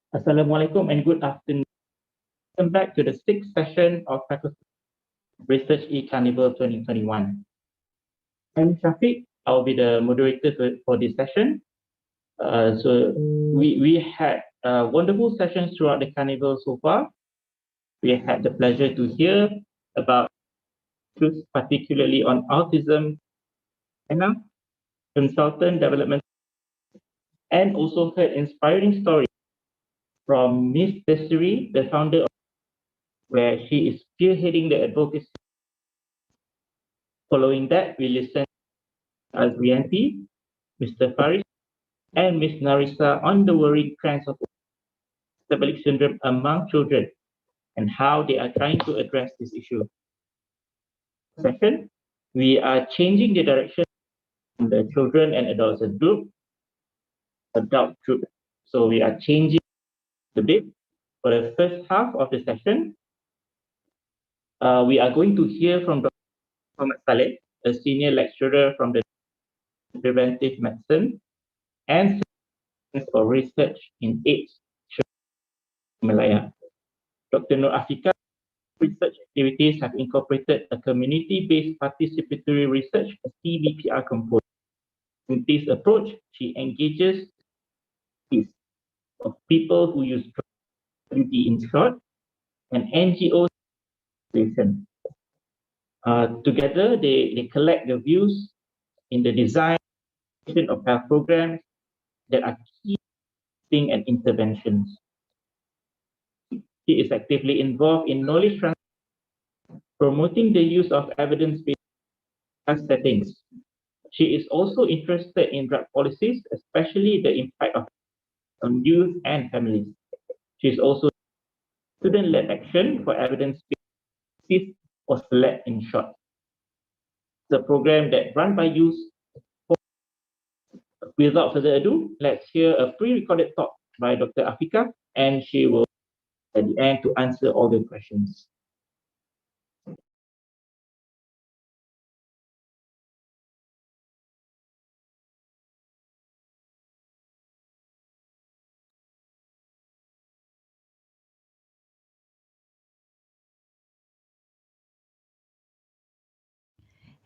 Assalamualaikum and good afternoon. Welcome back to the sixth session of Faculty Research E-Carnival 2021. I'm Shafiq. I'll be the moderator for this session. We had wonderful sessions throughout the carnival so far. We had the pleasure to hear about issues particularly on autism, consultant development, and also heard inspiring stories from Miss Desiree, the founder of where she is spearheading the advocacy. Following that, we listened to Azrianti, Mr. Faris, and Ms. Narisa on the worrying trends of metabolic syndrome among children and how they are trying to address this issue. Second, we are changing the direction from the children and adolescent group, adult group. So we are changing a bit. For the first half of the session, we are going to hear from Dr. Muhammad Saleh, a senior lecturer from the Preventive Medicine and for Research in AIDS, Malaya. Dr. Nur Afika research activities have incorporated a community-based participatory research, a CBPR component. In this approach, she engages of people who use drugs in short and NGOs. Together, they collect the views in the design of health programs that are key and interventions. She is actively involved in knowledge transfer, promoting the use of evidence-based settings. She is also interested in drug policies, especially the impact of on youth and families. She is also student-led action for evidence-based or SLED in short. The program that run by youth. Without further ado, let's hear a pre-recorded talk by Dr. Afika, and she will at the end to answer all the questions.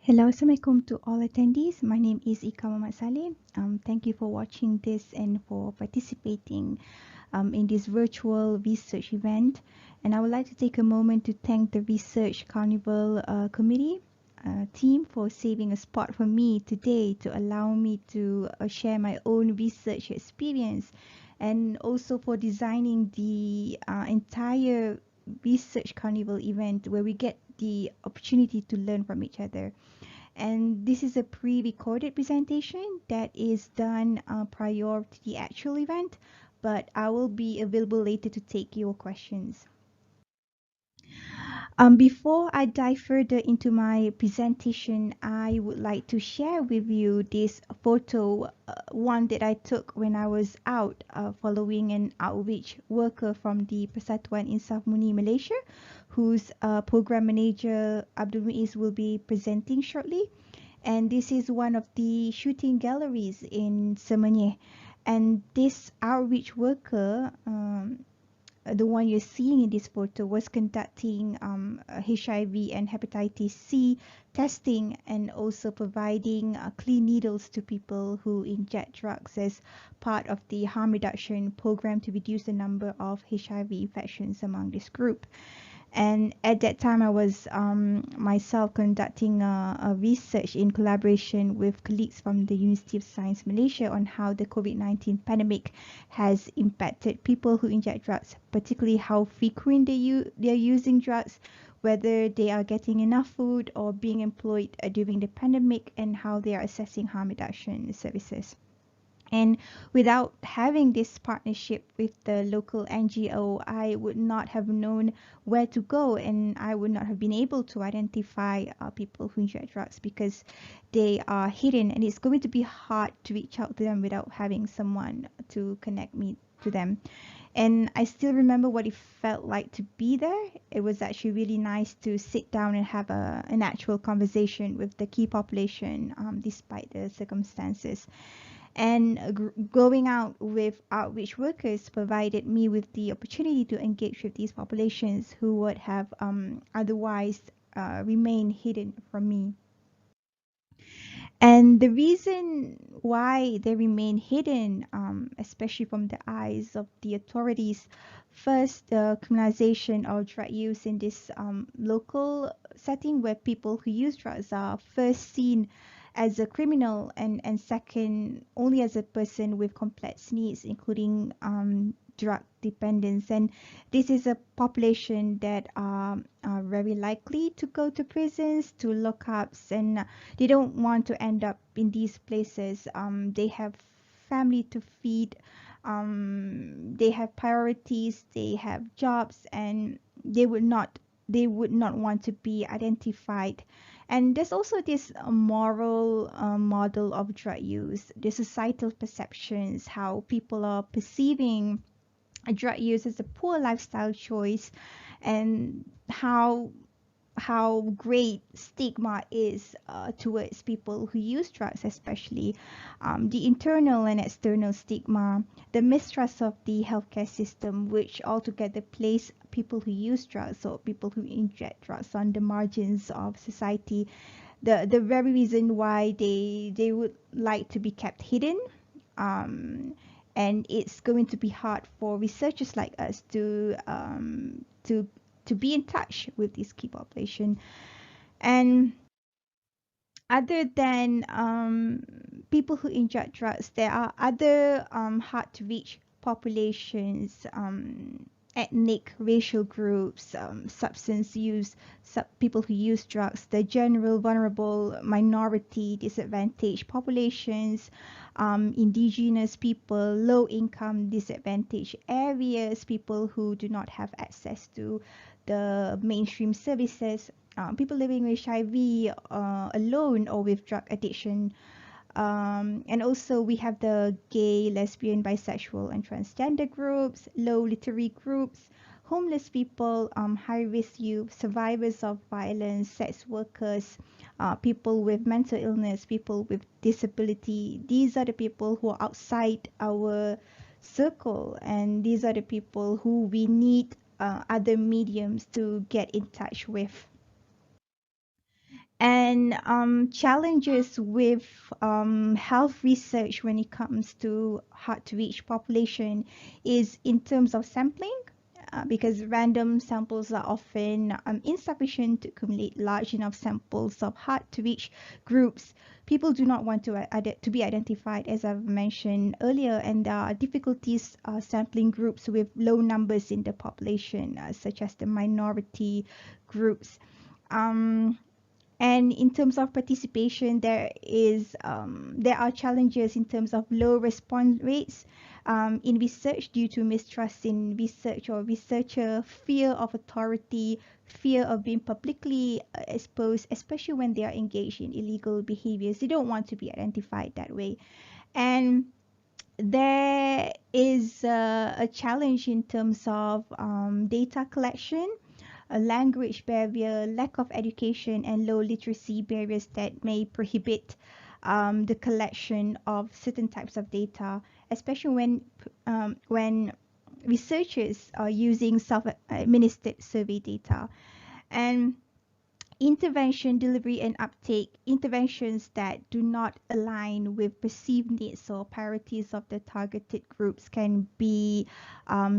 Hello, Assalamualaikum to all attendees. My name is Ika Muhammad Saleh. Thank you for watching this and for participating in this virtual research event. And I would like to take a moment to thank the Research Carnival Committee team for saving a spot for me today to allow me to share my own research experience, and also for designing the entire Research Carnival event where we get the opportunity to learn from each other. And this is a pre-recorded presentation that is done prior to the actual event, but I will be available later to take your questions. Before I dive further into my presentation, I would like to share with you this photo, one that I took when I was out following an outreach worker from the Persatuan Insaf Muni Malaysia, whose program manager Abdul Muiz will be presenting shortly. And this is one of the shooting galleries in Semenyih. And this outreach worker, the one you're seeing in this photo, was conducting HIV and hepatitis C testing, and also providing clean needles to people who inject drugs as part of the harm reduction program to reduce the number of HIV infections among this group. And at that time, I was myself conducting a research in collaboration with colleagues from the University of Science Malaysia on how the COVID-19 pandemic has impacted people who inject drugs, particularly how frequent they are using drugs, whether they are getting enough food or being employed during the pandemic, and how they are assessing harm reduction services. And without having this partnership with the local NGO, I would not have known where to go, and I would not have been able to identify people who inject drugs because they are hidden, and it's going to be hard to reach out to them without having someone to connect me to them. And I still remember what it felt like to be there. It was actually really nice to sit down and have an actual conversation with the key population, despite the circumstances. And going out with outreach workers provided me with the opportunity to engage with these populations who would have otherwise remained hidden from me. And the reason why they remain hidden, especially from the eyes of the authorities, first, the criminalization of drug use in this local setting where people who use drugs are first seen as a criminal, and second, only as a person with complex needs, including drug dependence. And this is a population that are very likely to go to prisons, to lockups, and they don't want to end up in these places. They have family to feed, they have priorities, they have jobs, and they would not want to be identified. And there's also this moral model of drug use, the societal perceptions, how people are perceiving drug use as a poor lifestyle choice, and how great stigma is towards people who use drugs, especially the internal and external stigma, the mistrust of the healthcare system, which altogether place people who use drugs or people who inject drugs on the margins of society. The very reason why they would like to be kept hidden. Um, and it's going to be hard for researchers like us to be in touch with this key population. And other than people who inject drugs, there are other hard to reach populations, ethnic, racial groups, substance use, people who use drugs, the general vulnerable minority, disadvantaged populations, indigenous people, low income, disadvantaged areas, people who do not have access to the mainstream services, people living with HIV alone or with drug addiction. And also we have the gay, lesbian, bisexual, and transgender groups, low literary groups, homeless people, high-risk youth, survivors of violence, sex workers, people with mental illness, people with disability. These are the people who are outside our circle, and these are the people who we need other mediums to get in touch with. And challenges with health research when it comes to hard to reach population is in terms of sampling, because random samples are often insufficient to accumulate large enough samples of hard to reach groups. People do not want to be identified, as I've mentioned earlier, and there are difficulties sampling groups with low numbers in the population, such as the minority groups. Um, and in terms of participation, there are challenges in terms of low response rates in research due to mistrust in research or researcher, fear of authority, fear of being publicly exposed, especially when they are engaged in illegal behaviors. They don't want to be identified that way. And there is a challenge in terms of data collection, a language barrier, lack of education, and low literacy barriers that may prohibit the collection of certain types of data, especially when researchers are using self-administered survey data. And intervention, delivery, and uptake, interventions that do not align with perceived needs or priorities of the targeted groups can be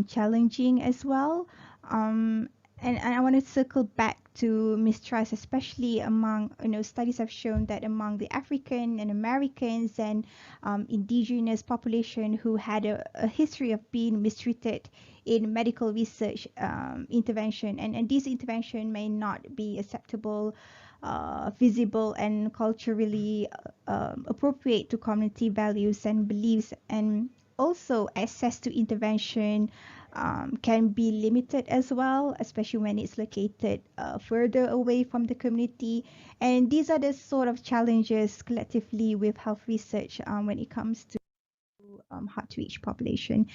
challenging as well. Um, and I want to circle back to mistrust, especially among, studies have shown that among the African and Americans and indigenous population who had a history of being mistreated in medical research intervention, and this intervention may not be acceptable, visible, and culturally appropriate to community values and beliefs. And also access to intervention can be limited as well, especially when it's located further away from the community. And these are the sort of challenges collectively with health research when it comes to hard to reach population.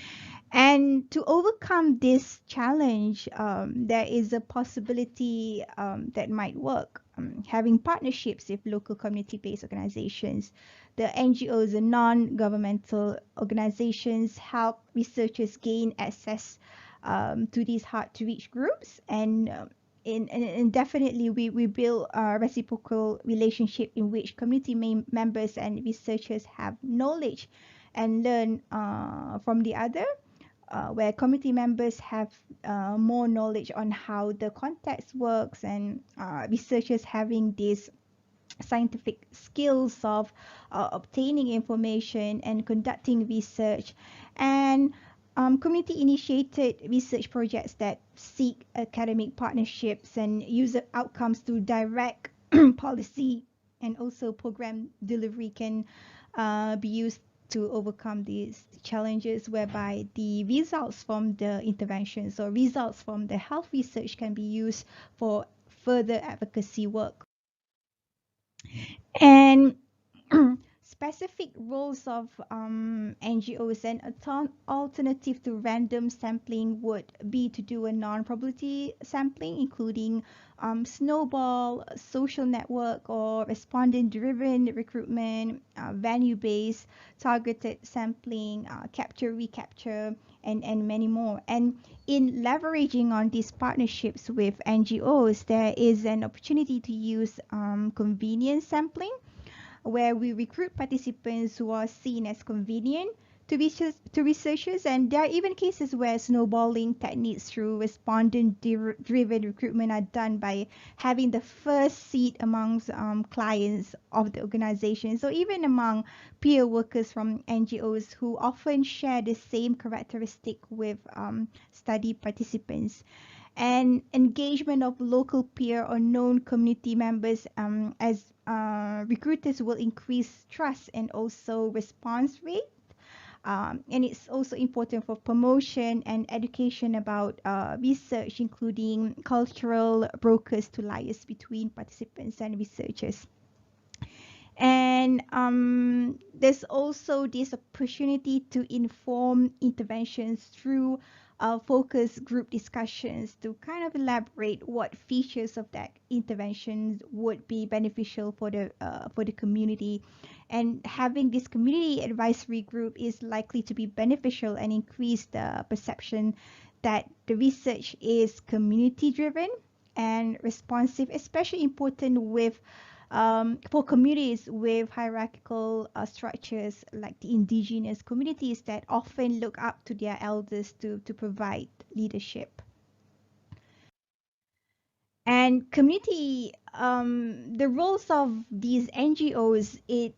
And to overcome this challenge, there is a possibility that might work. Having partnerships with local community-based organizations, the NGOs, the non-governmental organizations, help researchers gain access to these hard-to-reach groups, and and definitely we build a reciprocal relationship in which community members and researchers have knowledge and learn from the other, where committee members have more knowledge on how the context works, and researchers having these scientific skills of obtaining information and conducting research, and community initiated research projects that seek academic partnerships and user outcomes to direct policy and also program delivery can be used to overcome these challenges, whereby the results from the interventions or results from the health research can be used for further advocacy work. And specific roles of NGOs, and alternative to random sampling would be to do a non-probability sampling, including snowball, social network, or respondent-driven recruitment, venue-based, targeted sampling, capture, recapture, and many more. And in leveraging on these partnerships with NGOs, there is an opportunity to use convenience sampling, where we recruit participants who are seen as convenient to researchers. And there are even cases where snowballing techniques through respondent-driven recruitment are done by having the first seat amongst clients of the organization. So even among peer workers from NGOs who often share the same characteristic with study participants. And engagement of local peer or known community members as recruiters will increase trust and also response rate. And it's also important for promotion and education about research, including cultural brokers to liaise between participants and researchers. And there's also this opportunity to inform interventions through focus group discussions to kind of elaborate what features of that intervention would be beneficial for the community. And having this community advisory group is likely to be beneficial and increase the perception that the research is community driven and responsive, especially important with for communities with hierarchical structures like the indigenous communities that often look up to their elders to provide leadership. And community, the roles of these NGOs, it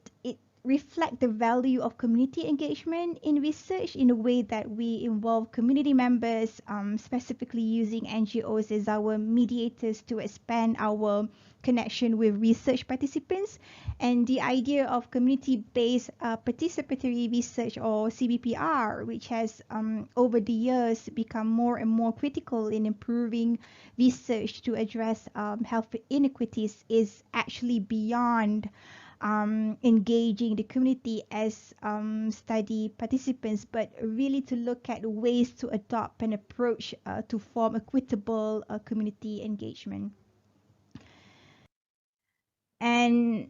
reflect the value of community engagement in research in a way that we involve community members, specifically using NGOs as our mediators to expand our connection with research participants. And the idea of community-based participatory research, or CBPR, which has over the years become more and more critical in improving research to address health inequities, is actually beyond engaging the community as study participants, but really to look at ways to adopt an approach to form equitable community engagement. And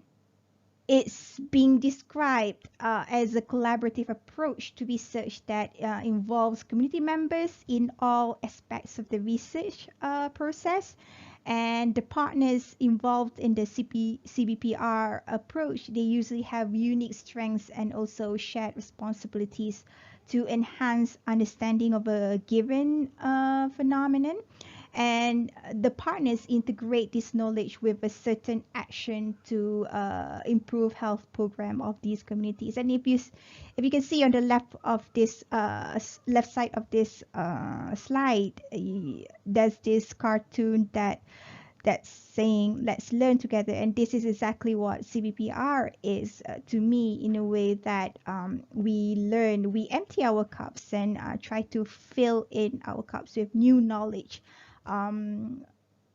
it's being described as a collaborative approach to research that involves community members in all aspects of the research process. And the partners involved in the CBPR approach, they usually have unique strengths and also shared responsibilities to enhance understanding of a given phenomenon. And the partners integrate this knowledge with a certain action to improve health program of these communities. And if you can see on the left of this left side of this slide, there's this cartoon that's saying let's learn together, and this is exactly what CBPR is to me, in a way that we learn, we empty our cups and try to fill in our cups with new knowledge,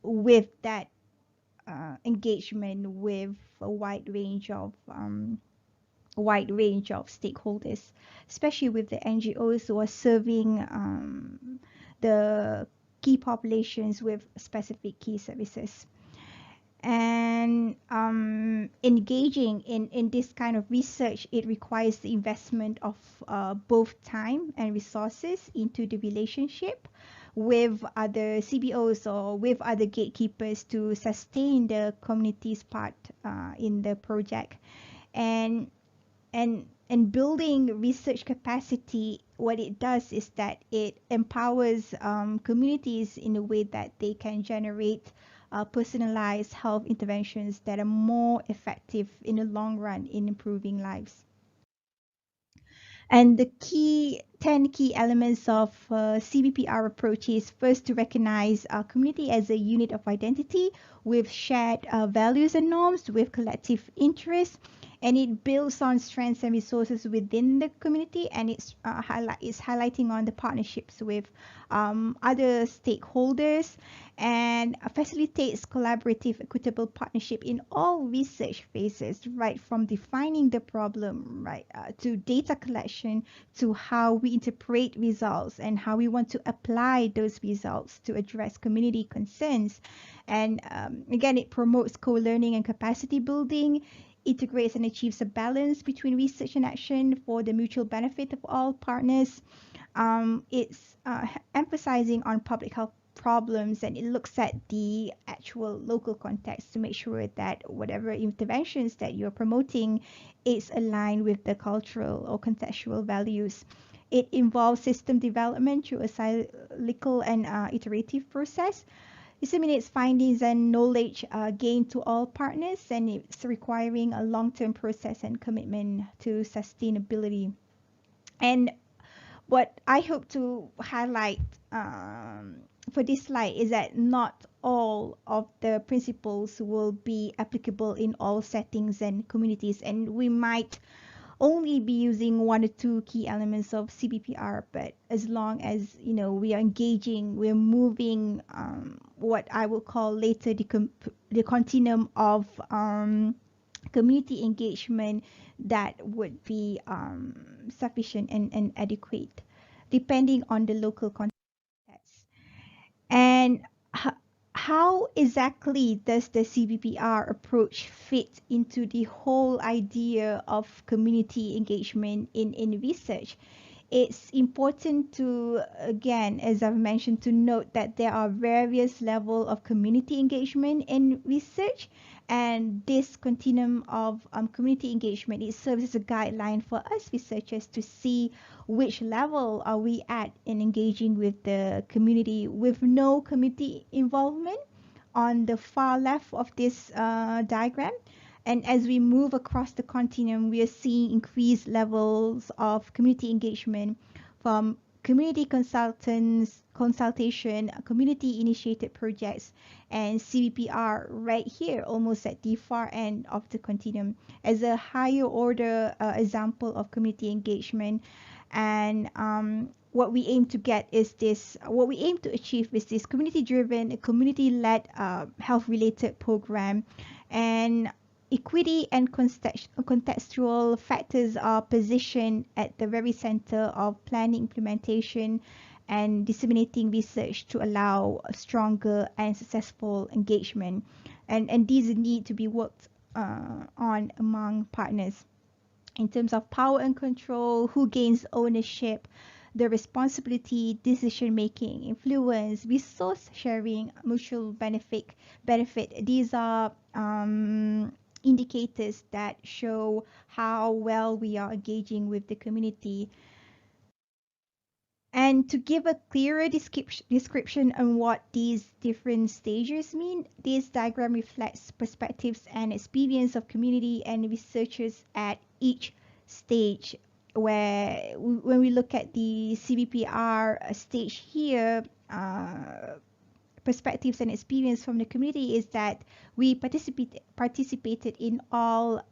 with that engagement with a wide range of wide range of stakeholders, especially with the NGOs who are serving the key populations with specific key services. And engaging in this kind of research, it requires the investment of both time and resources into the relationship with other CBOs or with other gatekeepers to sustain the community's part in the project. And and building research capacity, what it does is that it empowers communities in a way that they can generate personalized health interventions that are more effective in the long run in improving lives. And the 10 key elements of CBPR approach is first to recognize our community as a unit of identity with shared values and norms, with collective interests, and it builds on strengths and resources within the community, and it's highlighting on the partnerships with other stakeholders, and facilitates collaborative, equitable partnership in all research phases, right from defining the problem, right, to data collection, to how we interpret results and how we want to apply those results to address community concerns. And again, it promotes co-learning and capacity building, integrates and achieves a balance between research and action for the mutual benefit of all partners. It's emphasizing on public health problems, and it looks at the actual local context to make sure that whatever interventions that you're promoting is aligned with the cultural or contextual values. It involves system development through a cyclical and iterative process, disseminates findings and knowledge gained to all partners, and it's requiring a long-term process and commitment to sustainability. And what I hope to highlight for this slide is that not all of the principles will be applicable in all settings and communities, and we might only be using one or two key elements of CBPR, but as long as we are engaging, we're moving what I will call later the continuum of community engagement, that would be sufficient and adequate, depending on the local context. And how exactly does the CBPR approach fit into the whole idea of community engagement in research? It's important to, again, as I've mentioned, to note that there are various levels of community engagement in research, and this continuum of community engagement, it serves as a guideline for us researchers to see which level are we at in engaging with the community with no community involvement on the far left of this diagram. And as we move across the continuum, we are seeing increased levels of community engagement from community consultation, community initiated projects, and CBPR right here, almost at the far end of the continuum, as a higher order example of community engagement. And what we aim to achieve is this community driven, community led health related program. And equity and contextual factors are positioned at the very center of planning, implementation, and disseminating research to allow a stronger and successful engagement. And these need to be worked on among partners in terms of power and control, who gains ownership, the responsibility, decision making, influence, resource sharing, mutual benefit. These are indicators that show how well we are engaging with the community. And to give a clearer description on what these different stages mean, this diagram reflects perspectives and experience of community and researchers at each stage. Where when we look at the CBPR stage here, perspectives and experience from the community is that we participated in all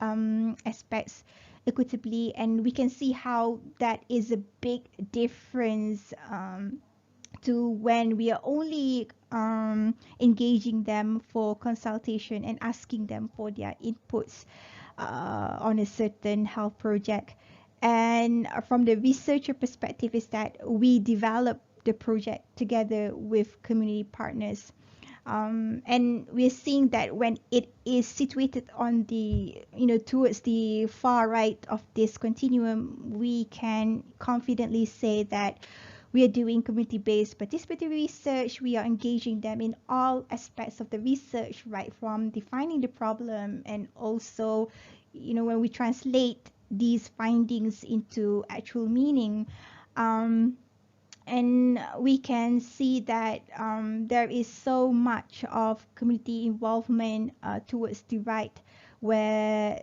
aspects equitably, and we can see how that is a big difference to when we are only engaging them for consultation and asking them for their inputs. on a certain health project. And from the researcher perspective is that we develop the project together with community partners. And we're seeing that when it is situated on the, towards the far right of this continuum, we can confidently say that we are doing community-based participatory research. We are engaging them in all aspects of the research, right from defining the problem and also, when we translate these findings into actual meaning. And we can see that there is so much of community involvement towards the right, where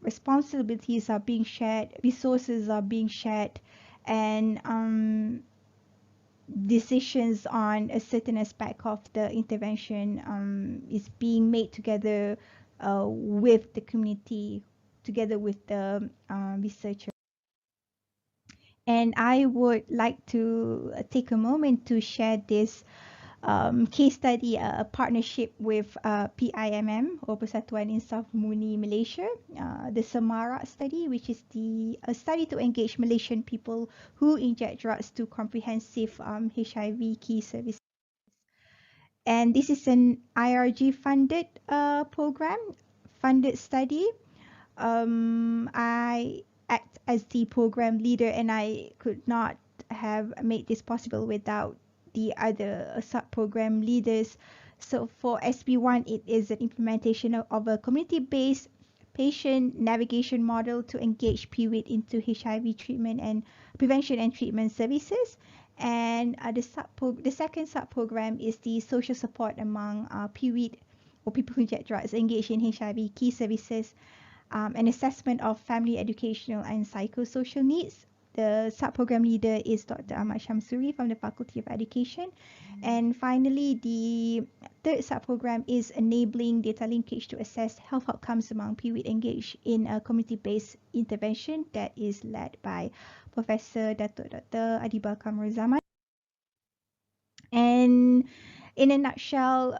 responsibilities are being shared, resources are being shared, and decisions on a certain aspect of the intervention is being made together with the community, together with the researcher. And I would like to take a moment to share this case study, a partnership with PIMM or Persatuan Insaf Muni Malaysia, the Samara study, which is a study to engage Malaysian people who inject drugs to comprehensive HIV key services. And this is an IRG funded program, funded study. I act as the program leader, and I could not have made this possible without the other sub-program leaders. So for SB1, it is an implementation of a community-based patient navigation model to engage PWIT into HIV treatment and prevention and treatment services. And the second sub-program is the social support among PWIT or people who inject drugs engaged in HIV key services, an assessment of family educational and psychosocial needs. The sub-program leader is Dr. Ahmad Shamsuri from the Faculty of Education. And finally, the third sub-program is enabling data linkage to assess health outcomes among PWIT engaged in a community-based intervention that is led by Professor Dr. Adibah Kamruzaman. And in a nutshell,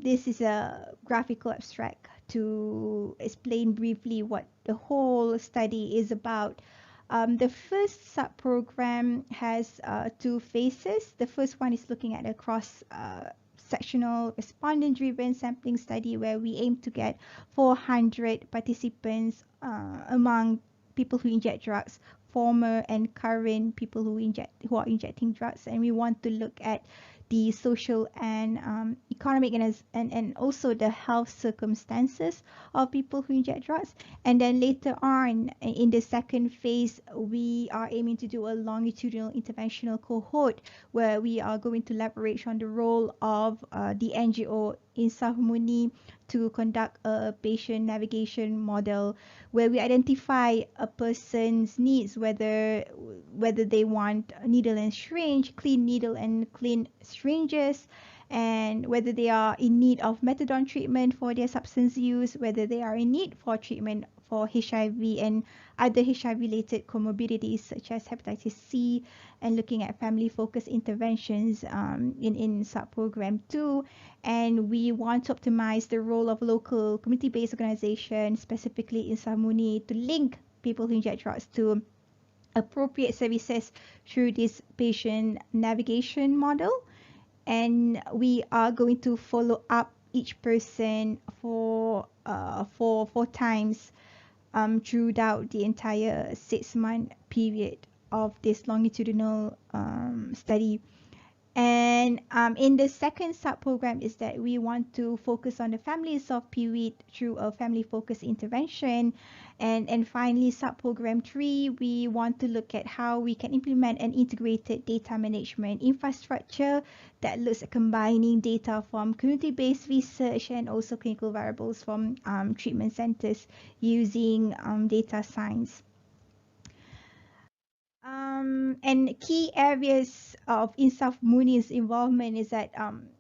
this is a graphical abstract to explain briefly what the whole study is about. The first sub-program has two phases. The first one is looking at a cross-sectional respondent-driven sampling study where we aim to get 400 participants among people who inject drugs, former and current people who are injecting drugs, and we want to look at the social and economic and also the health circumstances of people who inject drugs. And then later on in the second phase, we are aiming to do a longitudinal interventional cohort where we are going to leverage on the role of the NGO Insaf Muni to conduct a patient navigation model where we identify a person's needs, whether they want a needle and syringe, clean needle and clean syringes, and whether they are in need of methadone treatment for their substance use, whether they are in need for treatment for HIV and other HIV-related comorbidities such as hepatitis C, and looking at family-focused interventions in sub-program 2. And we want to optimize the role of local community-based organizations, specifically in Samuni, to link people who inject drugs to appropriate services through this patient navigation model. And we are going to follow up each person for 4 times throughout the entire 6-month period of this longitudinal study. And in the second sub-program is that we want to focus on the families of PWIT through a family-focused intervention. And finally, sub-program 3, we want to look at how we can implement an integrated data management infrastructure that looks at combining data from community-based research and also clinical variables from treatment centers using data science. And key areas of Insaf Muni's involvement is that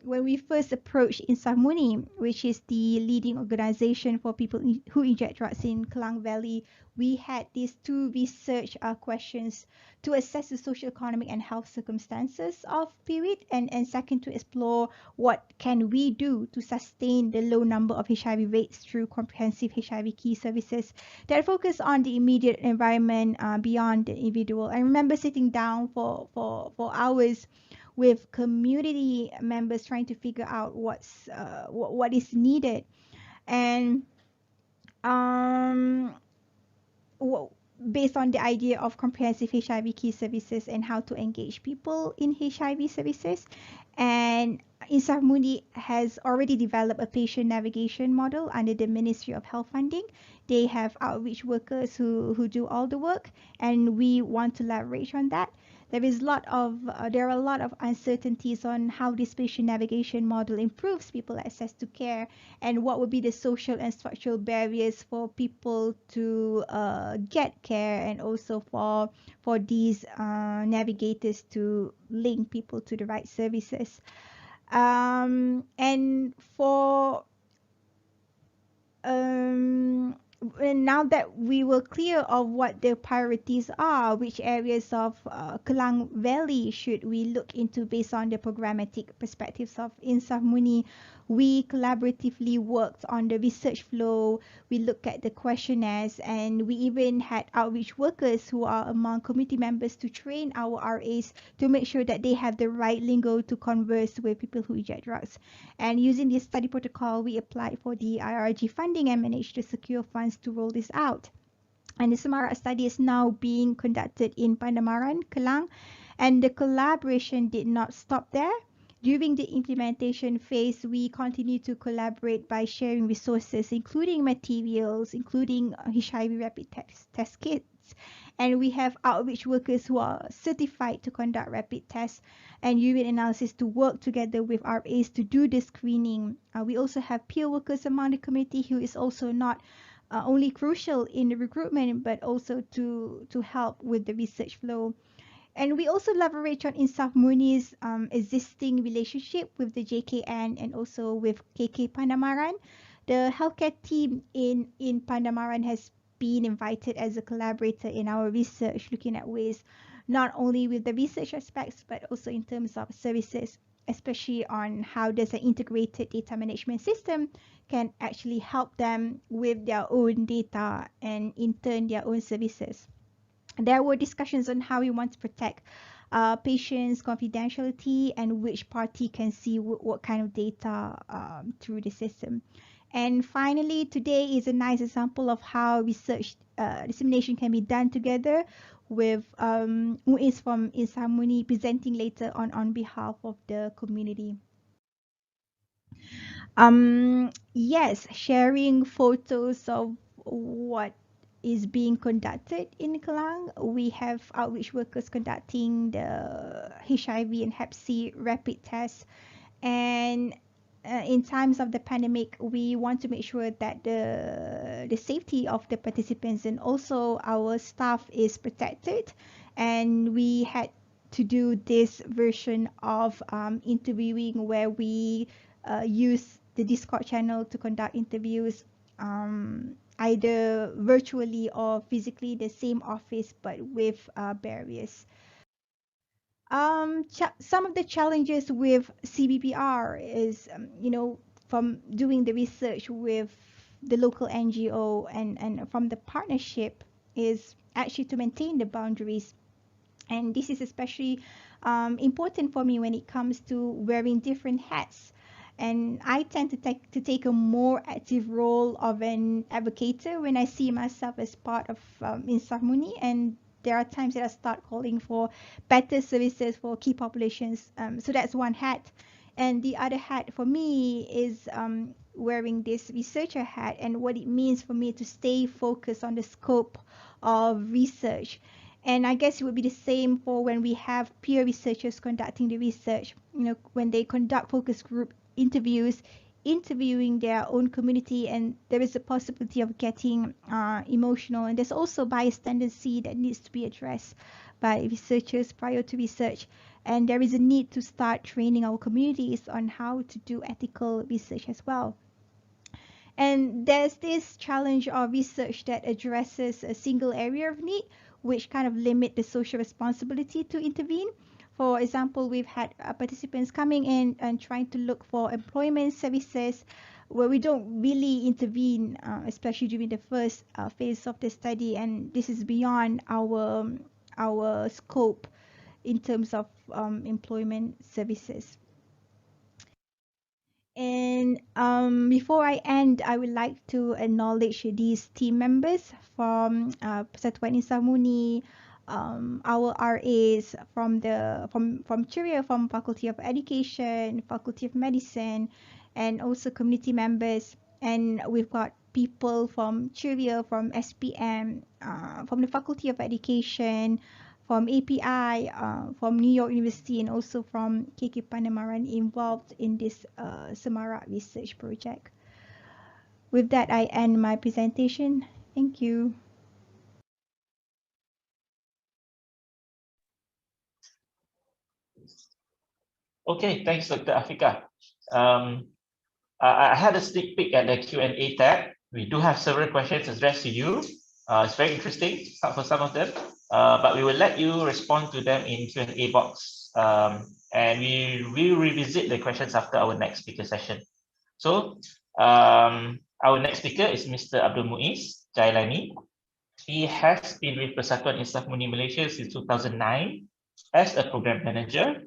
when we first approached Insaf, which is the leading organization for people who inject drugs in Klang Valley, we had these two research questions to assess the social, economic, and health circumstances of PIRIT, and second, to explore what can we do to sustain the low number of HIV rates through comprehensive HIV key services that focus on the immediate environment beyond the individual. I remember sitting down for hours with community members trying to figure out what is needed, and um w- based on the idea of comprehensive HIV key services and how to engage people in HIV services. And Insaf has already developed a patient navigation model under the Ministry of Health funding. They have outreach workers who do all the work, and we want to leverage on that. There are a lot of uncertainties on how this patient navigation model improves people access to care, and what would be the social and structural barriers for people to get care, and also for these navigators to link people to the right services. And for um, and now that we were clear of what the priorities are, which areas of Kelang Valley should we look into based on the programmatic perspectives of Insaf Muni, we collaboratively worked on the research flow. We looked at the questionnaires, and we even had outreach workers who are among community members to train our RAs to make sure that they have the right lingo to converse with people who inject drugs. And using this study protocol, we applied for the IRG funding and managed to secure funds to roll this out. And the Samara study is now being conducted in Pandamaran, Kelang, and the collaboration did not stop there. During the implementation phase, we continue to collaborate by sharing resources, including materials, including HIV rapid test kits. And we have outreach workers who are certified to conduct rapid tests and urine analysis to work together with RAs to do the screening. We also have peer workers among the community who is also not only crucial in the recruitment, but also to help with the research flow. And we also leverage on Insaf Murni's existing relationship with the JKN and also with KK Pandamaran. The healthcare team in Pandamaran has been invited as a collaborator in our research, looking at ways not only with the research aspects, but also in terms of services, especially on how does an integrated data management system can actually help them with their own data and in turn their own services. There were discussions on how we want to protect patients' confidentiality and which party can see what kind of data through the system. And finally, today is a nice example of how research dissemination can be done together with Muiz from Insamuni presenting later on behalf of the community. Yes, sharing photos of what is being conducted in Kelang. We have outreach workers conducting the HIV and Hep C rapid tests, and in times of the pandemic, we want to make sure that the safety of the participants and also our staff is protected, and we had to do this version of interviewing where we use the Discord channel to conduct interviews, either virtually or physically, the same office but with barriers. Some of the challenges with CBPR is, from doing the research with the local NGO and from the partnership is actually to maintain the boundaries. And this is especially important for me when it comes to wearing different hats. And I tend to take a more active role of an advocator when I see myself as part of Insaf Muni, and there are times that I start calling for better services for key populations. So that's one hat. And the other hat for me is wearing this researcher hat, and what it means for me to stay focused on the scope of research. And I guess it would be the same for when we have peer researchers conducting the research. When they conduct focus group interviews, interviewing their own community, and there is a possibility of getting emotional, and there's also bias tendency that needs to be addressed. by researchers prior to research. And there is a need to start training our communities on how to do ethical research as well. And there's this challenge of research that addresses a single area of need, which kind of limit the social responsibility to intervene. For example, we've had participants coming in and trying to look for employment services where we don't really intervene, especially during the first phase of the study, and this is beyond our scope in terms of employment services. And before I end, I would like to acknowledge these team members from Persatuan Insaf Muni, our RAs from Ceria, from Faculty of Education, Faculty of Medicine, and also community members. And we've got people from Ceria, from SPM, from the Faculty of Education, from API, from New York University, and also from KK Panamaran involved in this Semarak research project. With that, I end my presentation. Thank you. Okay, thanks, Dr. Afika. I had a sneak peek at the Q&A tab. We do have several questions addressed to you. It's very interesting for some of them, but we will let you respond to them in Q&A box. And we will revisit the questions after our next speaker session. So our next speaker is Mr. Abdul Muiz Jailani. He has been with Persatuan Insaf Muni Malaysia since 2009 as a program manager.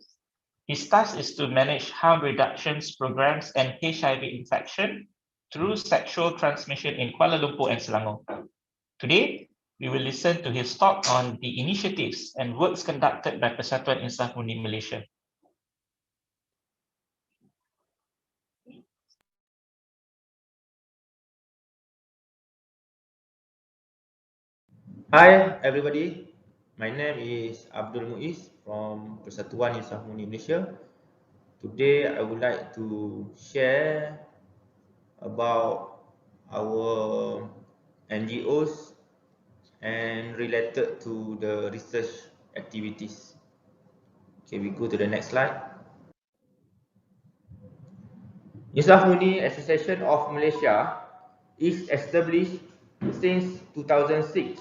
His task is to manage harm reductions programs and HIV infection through sexual transmission in Kuala Lumpur and Selangor. Today, we will listen to his talk on the initiatives and works conducted by Persatuan Insaf Muni Malaysia. Hi everybody, my name is Abdul Muiz from Persatuan Insaf Muni Malaysia. Today I would like to share about our NGOs and related to the research activities. Okay, we go to the next slide. Insaf Muni Association of Malaysia is established since 2006.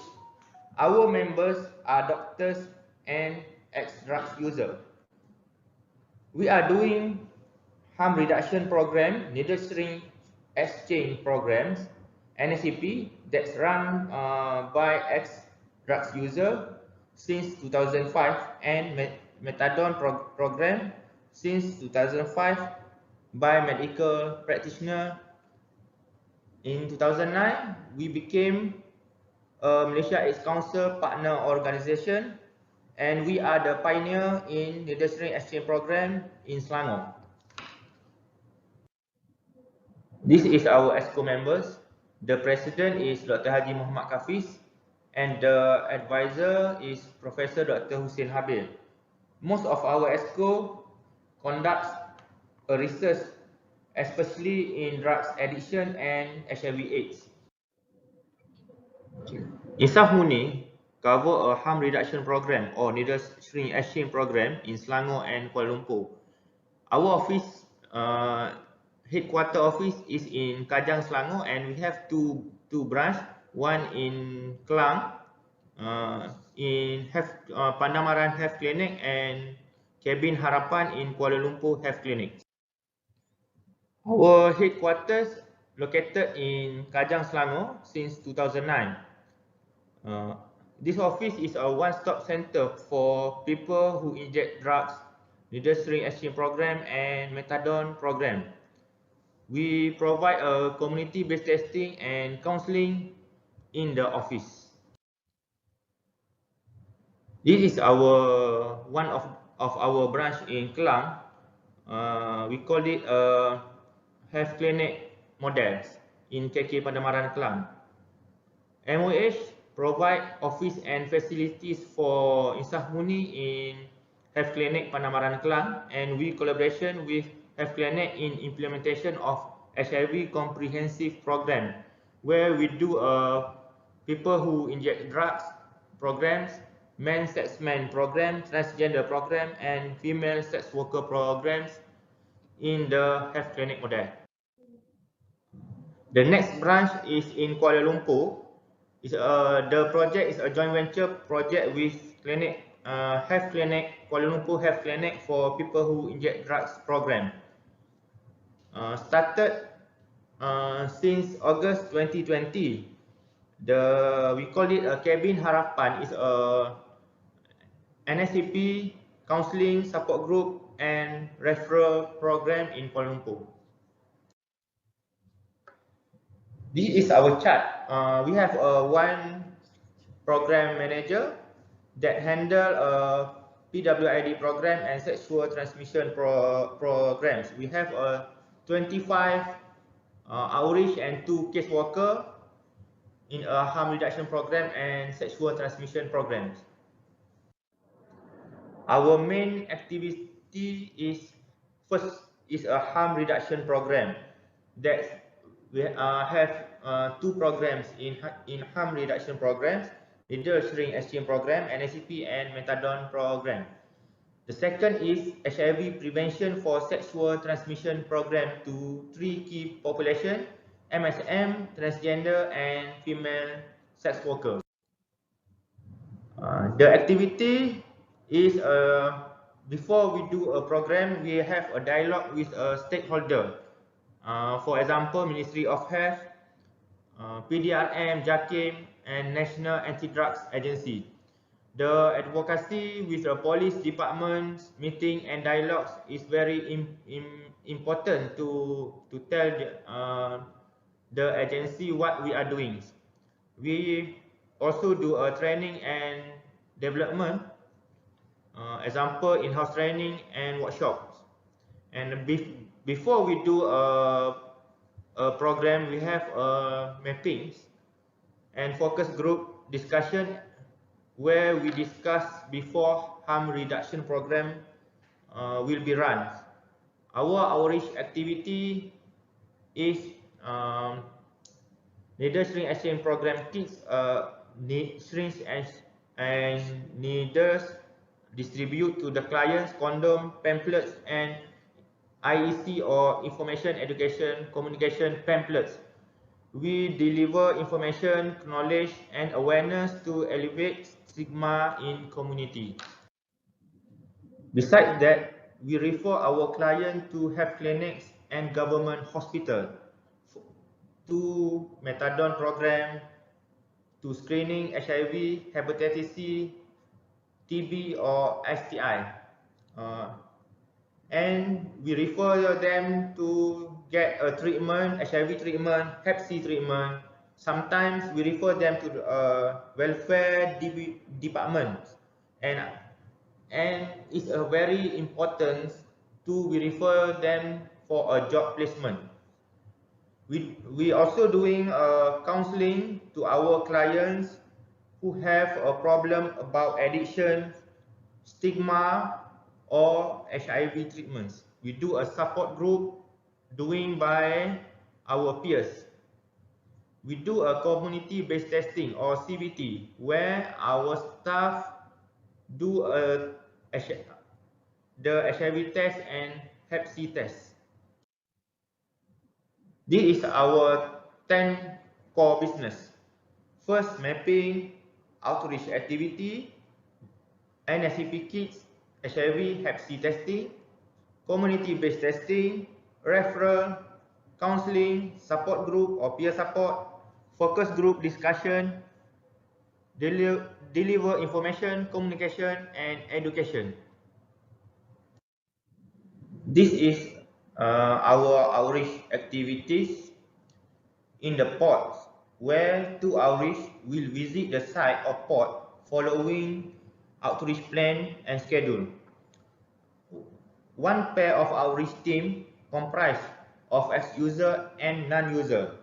Our members are doctors and ex-drug users. We are doing harm reduction program, needle syringe exchange programs, NSCP, that's run by ex-drugs user since 2005, and Methadone program since 2005 by medical practitioner. In 2009, we became a Malaysia AIDS Council partner organization, and we are the pioneer in the needle syringe exchange program in Selangor. This is our ESCO members. The president is Dr. Haji Muhammad Kafiz, and the advisor is Professor Dr. Hussein Habil. Most of our ESCO conducts a research, especially in drugs addiction and HIV/AIDS. Insaf Muni cover a harm reduction program or needle syringe exchange program in Selangor and Kuala Lumpur. Our office, headquarter office is in Kajang, Selangor, and we have two branch, one in Kelang, in Pandamaran Health Clinic, and Cabin Harapan in Kuala Lumpur Health Clinic. Our headquarters located in Kajang, Selangor since 2009. This office is a one-stop center for people who inject drugs, needle syringe exchange program, and methadone program. We provide a community-based testing and counseling in the office. This is our one of our branch in Kelang. We call it a health clinic models in KK Pandamaran Kelang. MOH provide office and facilities for Insaf Muni in Health Clinic Pandamaran Kelang, and we collaboration with Health Clinic in implementation of HIV comprehensive program, where we do people who inject drugs programs men sex man program, transgender program, and female sex worker programs in the health clinic model. The next branch is in Kuala Lumpur. The project is a joint venture project with health clinic, Kuala Lumpur Health Clinic for people who inject drugs program. Started since August 2020. We call it a Cabin Harapan. It's a NSCP counseling support group and referral program in Kuala Lumpur. This is our chart. We have one program manager that handle PWID program and sexual transmission programs. We have 25 outreach and 2 case worker in a harm reduction program and sexual transmission programs. Our main activity is first is a harm reduction program that we have 2 programs in harm reduction programs, needle syringe exchange program, NSCP and Methadone program. The second is HIV prevention for sexual transmission program to 3 key population: MSM, transgender and female sex worker. The activity is before we do a program, we have a dialogue with a stakeholder. For example, Ministry of Health, PDRM, JAKIM, and National Anti-Drugs Agency. The advocacy with the police departments, meeting and dialogues is very important to tell the agency what we are doing. We also do a training and development, example in-house training and workshops. And before we do a program, we have mappings and focus group discussion where we discuss before harm reduction program will be run. Our outreach activity is needle syringe exchange program kits, syringe and needles distribute to the clients, condom, pamphlets and IEC or information education communication pamphlets. We deliver information, knowledge and awareness to elevate stigma in community. Besides that, we refer our client to health clinics and government hospital to methadone program, to screening HIV, hepatitis C, TB or STI. And we refer them to get a treatment, HIV treatment, Hep C treatment. Sometimes we refer them to the welfare department, and it's a very important to we refer them for a job placement. We also doing counseling to our clients who have a problem about addiction, stigma or HIV treatments. We do a support group doing by our peers. We do a community-based testing or CBT where our staff do the HIV test and Hep C test. This is our 10 core business. First, mapping, outreach activity, NSCP kits, HIV, Hep C testing, community-based testing, referral, counseling, support group or peer support, focus group discussion, deliver information, communication, and education. This is our outreach activities in the ports, where 2 outreach will visit the site of port following outreach plan and schedule. One pair of outreach team comprised of ex-user and non-user.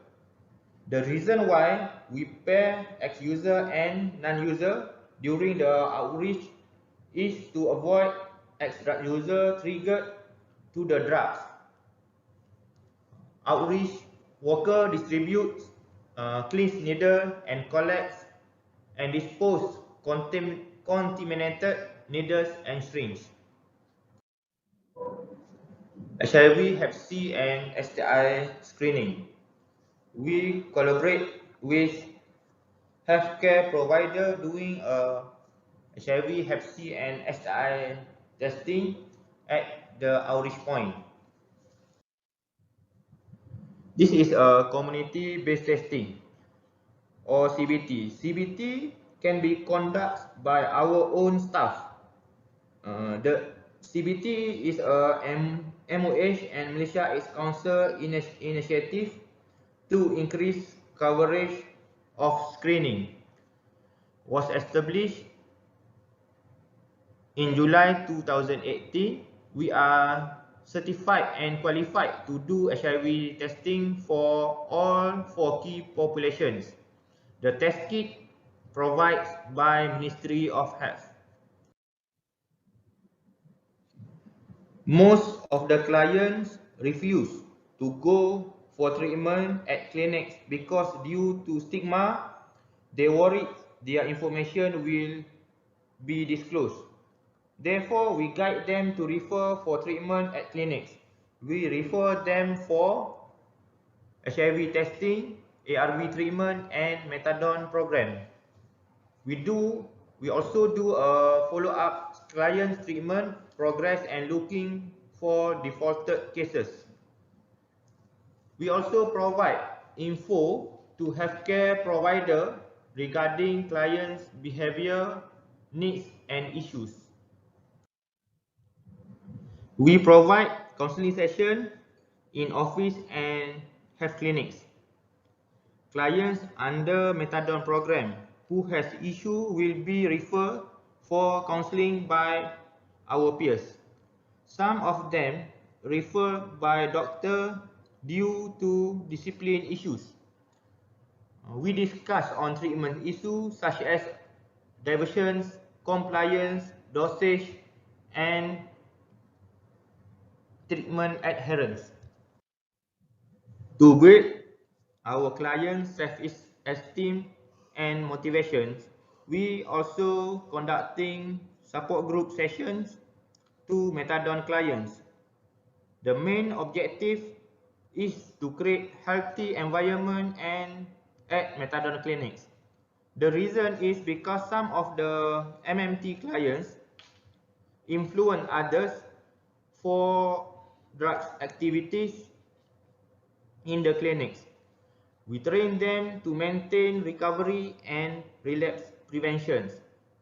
The reason why we pair ex-user and non-user during the outreach is to avoid ex-drug user triggered to the drugs. Outreach worker distributes, cleans needle and collects and dispose contaminated needles and syringes. HIV, Hep C and STI screening. We collaborate with healthcare provider doing HIV, Hep C and STI testing at the outreach point. This is a community-based testing or CBT. CBT can be conducted by our own staff. The CBT is a MOH and Malaysia is Council initiative to increase coverage of screening. Was established in July 2018. We are certified and qualified to do HIV testing for all 4 key populations. The test kit provided by Ministry of Health. Most of the clients refuse to go for treatment at clinics because due to stigma, they worry their information will be disclosed. Therefore, we guide them to refer for treatment at clinics. We refer them for HIV testing, ARV treatment and Methadone program. We also do a follow-up client treatment progress and looking for defaulted cases. We also provide info to healthcare provider regarding clients' behavior, needs and issues. We provide counseling session in office and health clinics. Clients under Methadone program who has issue will be referred for counseling by our peers. Some of them referred by doctor due to discipline issues. We discuss on treatment issues such as diversions, compliance, dosage, and treatment adherence. To build our clients' self-esteem and motivations, we also conducting support group sessions to Methadone clients. The main objective is to create healthy environment and at Methadone clinics. The reason is because some of the MMT clients influence others for drugs activities in the clinics. We train them to maintain recovery and relapse prevention.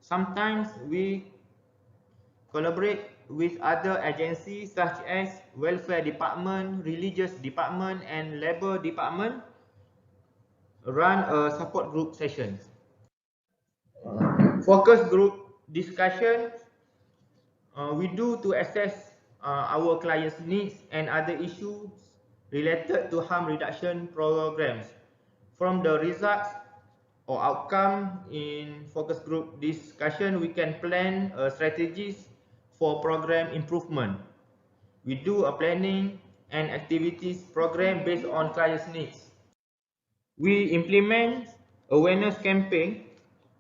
Sometimes we collaborate with other agencies such as welfare department, religious department and labor department run a support group sessions. Focus group discussion we do to assess our clients' needs and other issues related to harm reduction programs. From the results or outcome in focus group discussion, we can plan strategies for program improvement. We do a planning and activities program based on clients' needs. We implement awareness campaign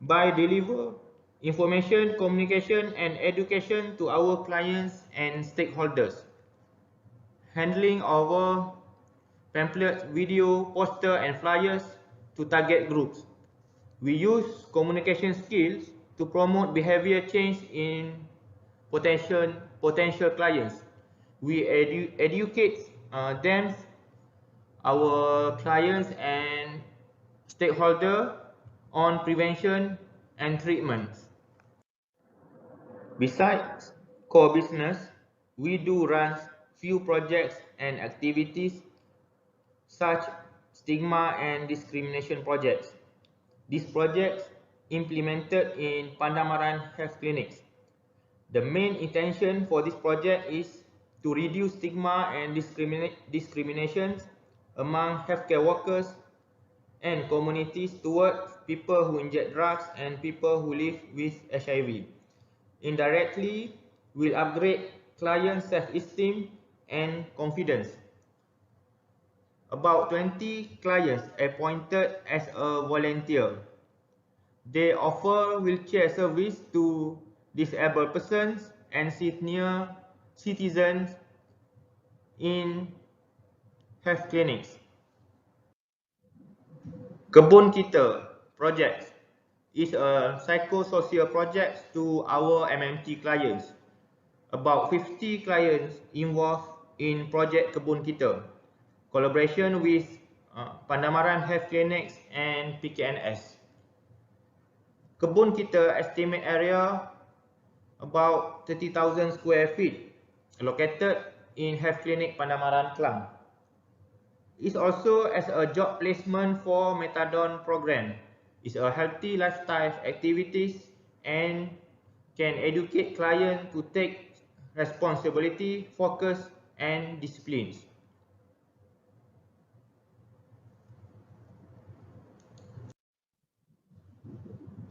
by deliver information, communication and education to our clients and stakeholders. Handling our pamphlets, video, poster and flyers to target groups. We use communication skills to promote behavior change in potential clients. We educate them, our clients and stakeholders on prevention and treatment. Besides core business, we do run few projects and activities such Stigma and Discrimination projects. These projects implemented in Pandamaran Health Clinics. The main intention for this project is to reduce stigma and discriminations among healthcare workers and communities towards people who inject drugs and people who live with HIV. Indirectly, will upgrade client self-esteem and confidence. About 20 clients appointed as a volunteer. They offer wheelchair service to disabled persons and senior citizens in health clinics. Kebun Kita project is a psychosocial project to our MMT clients. About 50 clients involved in project Kebun Kita, collaboration with Pandamaran Health Clinics and PKNS. Kebun Kita estimate area about 30,000 square feet, located in Health Clinic Pandamaran, Klang. It's also as a job placement for Methadone program. It's a healthy lifestyle activities and can educate client to take responsibility, focus and disciplines.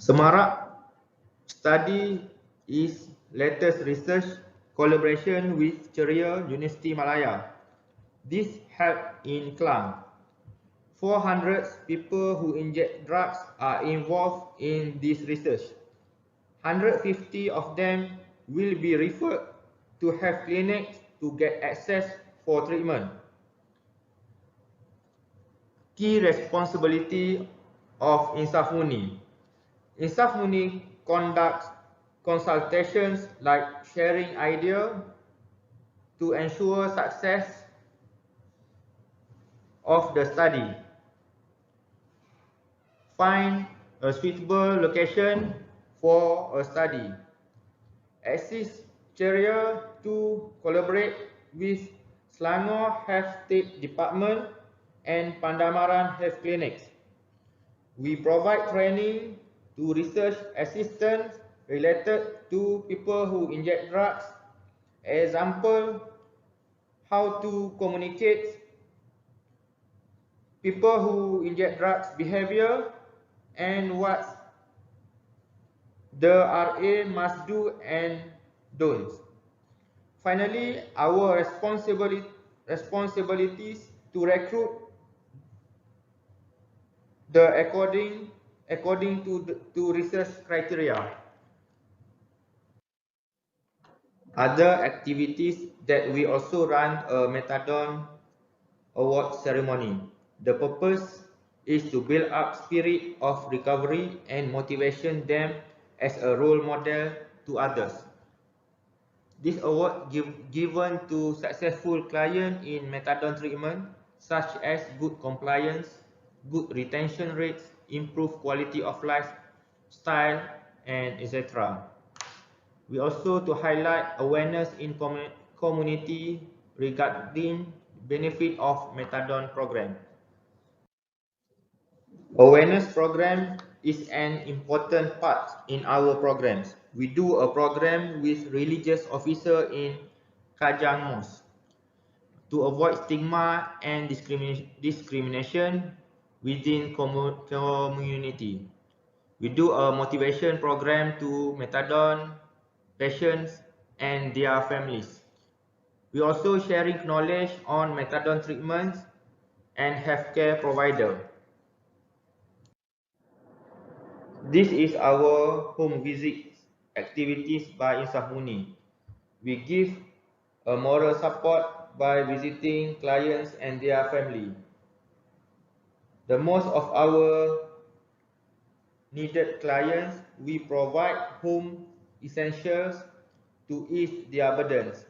Semarak study is latest research collaboration with Ceria University Malaya. This helped in Klang. 400 people who inject drugs are involved in this research. 150 of them will be referred to health clinics to get access for treatment. Key responsibility of Insaf Murni. Insaf Murni conducts consultations like sharing ideas to ensure success of the study. Find a suitable location for a study. Assist Ceria to collaborate with Selangor Health State Department and Pandamaran Health Clinics. We provide training to research assistants related to people who inject drugs. Example, how to communicate people who inject drugs behavior and what the RA must do and don't. Finally, our responsibilities to recruit according to research criteria. Other activities that we also run a Methadone award ceremony. The purpose is to build up spirit of recovery and motivation them as a role model to others. This award given to successful clients in methadone treatment, such as good compliance, good retention rates, improved quality of life, style, and etc. We also to highlight awareness in community regarding benefit of methadone program. Awareness program is an important part in our programs. We do a program with religious officer in Kajang Mosque to avoid stigma and discrimination within community. We do a motivation program to methadone patients and their families. We also sharing knowledge on methadone treatments and healthcare provider. This is our home visit activities by Insaf Murni. We give a moral support by visiting clients and their family. The most of our needed clients, we provide home essentials to ease their burdens.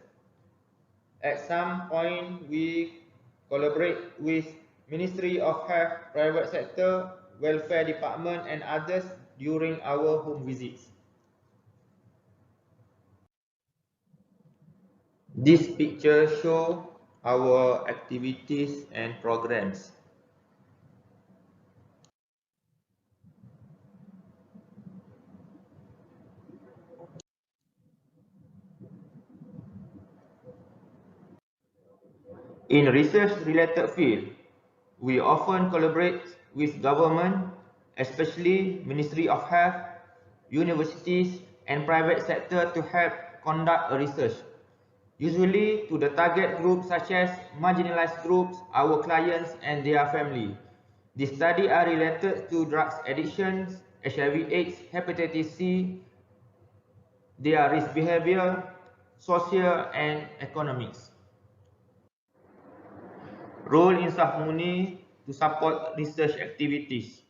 At some point, we collaborate with Ministry of Health, private sector, welfare department and others during our home visits. This picture shows our activities and programs. In research-related field, we often collaborate with government, especially Ministry of Health, universities and private sector to help conduct a research. Usually to the target groups such as marginalized groups, our clients and their family. These studies are related to drugs addictions, HIV/AIDS, hepatitis C, their risk behavior, social and economics. Role Insaf MURNI to support research activities.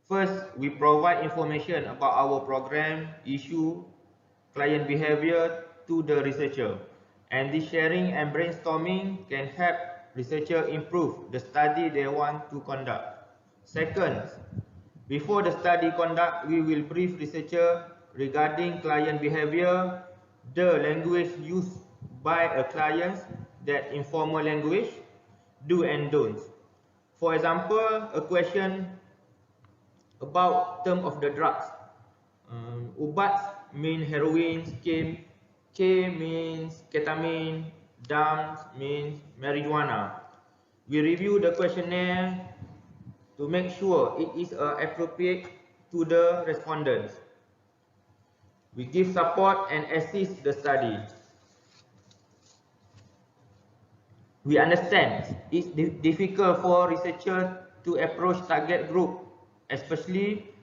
First, we provide information about our program, issue, client behavior to the researcher. And this sharing and brainstorming can help researcher improve the study they want to conduct. Second, before the study conduct, we will brief researcher regarding client behavior, the language used by a client, that informal language, do and don'ts. For example, a question about term of the drugs. Ubat means heroin, K means ketamine, DAMS means marijuana. We review the questionnaire to make sure it is appropriate to the respondents. We give support and assist the study. We understand it's difficult for researchers to approach target group, especially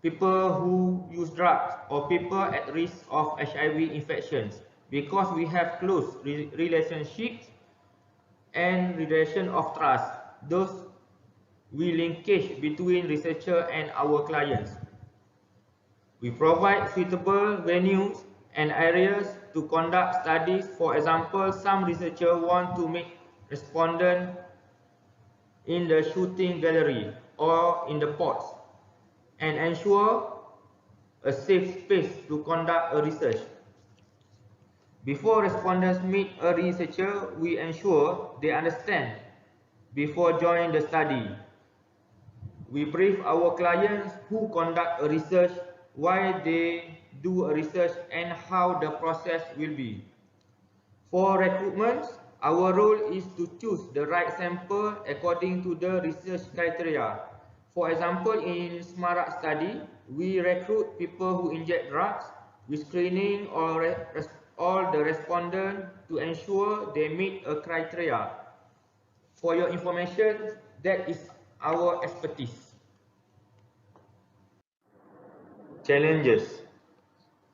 people who use drugs or people at risk of HIV infections, because we have close relationships and relation of trust. Those we linkage between researcher and our clients. We provide suitable venues and areas to conduct studies. For example, some researchers want to make respondent in the shooting gallery or in the ports and ensure a safe space to conduct a research. Before respondents meet a researcher, we ensure they understand before joining the study. We brief our clients who conduct a research, why they do a research, and how the process will be. For recruitment, our role is to choose the right sample according to the research criteria. For example, in SMARAC study, we recruit people who inject drugs. We screening all the respondents to ensure they meet a criteria. For your information, that is our expertise. Challenges.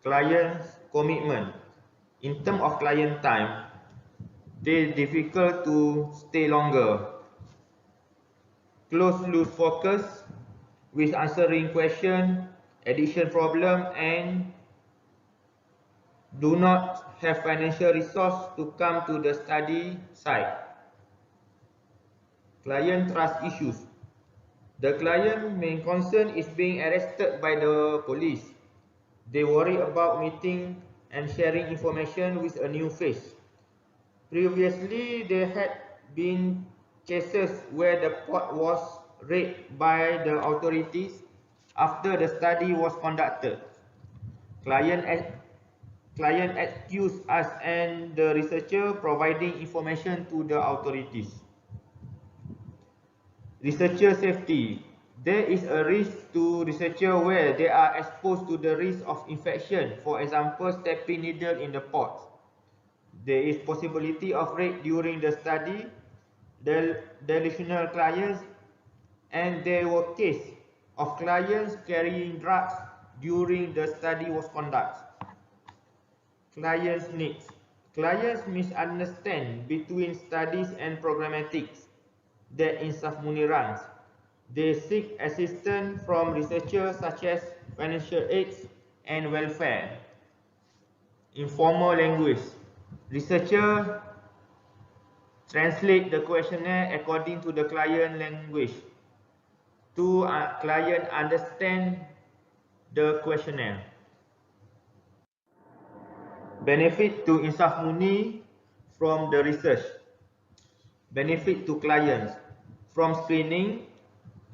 Clients' commitment. In terms of client time, they difficult to stay longer. Close lose focus with answering question, addiction problem, and do not have financial resource to come to the study site. Client trust issues. The client main concern is being arrested by the police. They worry about meeting and sharing information with a new face. Previously, there had been cases where the port was raided by the authorities after the study was conducted. Client accused us and the researcher providing information to the authorities. Researcher safety. There is a risk to researcher where they are exposed to the risk of infection, for example, stepping needle in the port. There is possibility of rape during the study, delusional clients, and there were cases of clients carrying drugs during the study was conducted. Clients' needs. Clients misunderstand between studies and programmatics that Insaf MURNI runs. They seek assistance from researchers such as financial aids and welfare. Informal language. Researcher translate the questionnaire according to the client language to client understand the questionnaire. Benefit to Insaf MURNI from the research. Benefit to clients. From screening,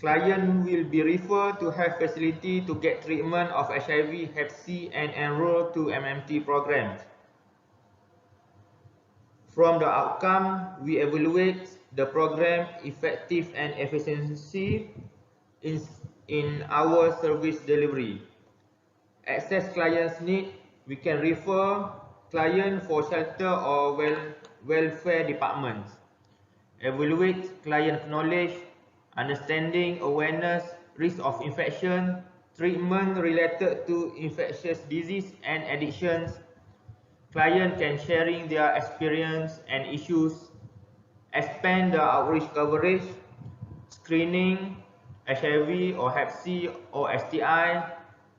client will be referred to have facility to get treatment of HIV, Hep C, and enroll to MMT programs. From the outcome, we evaluate the program effective and efficiency in our service delivery. Access clients' need, we can refer client for shelter or welfare departments. Evaluate client knowledge, understanding, awareness, risk of infection, treatment related to infectious disease and addictions. Client can sharing their experience and issues, expand the outreach coverage, screening, HIV or Hep C or STI,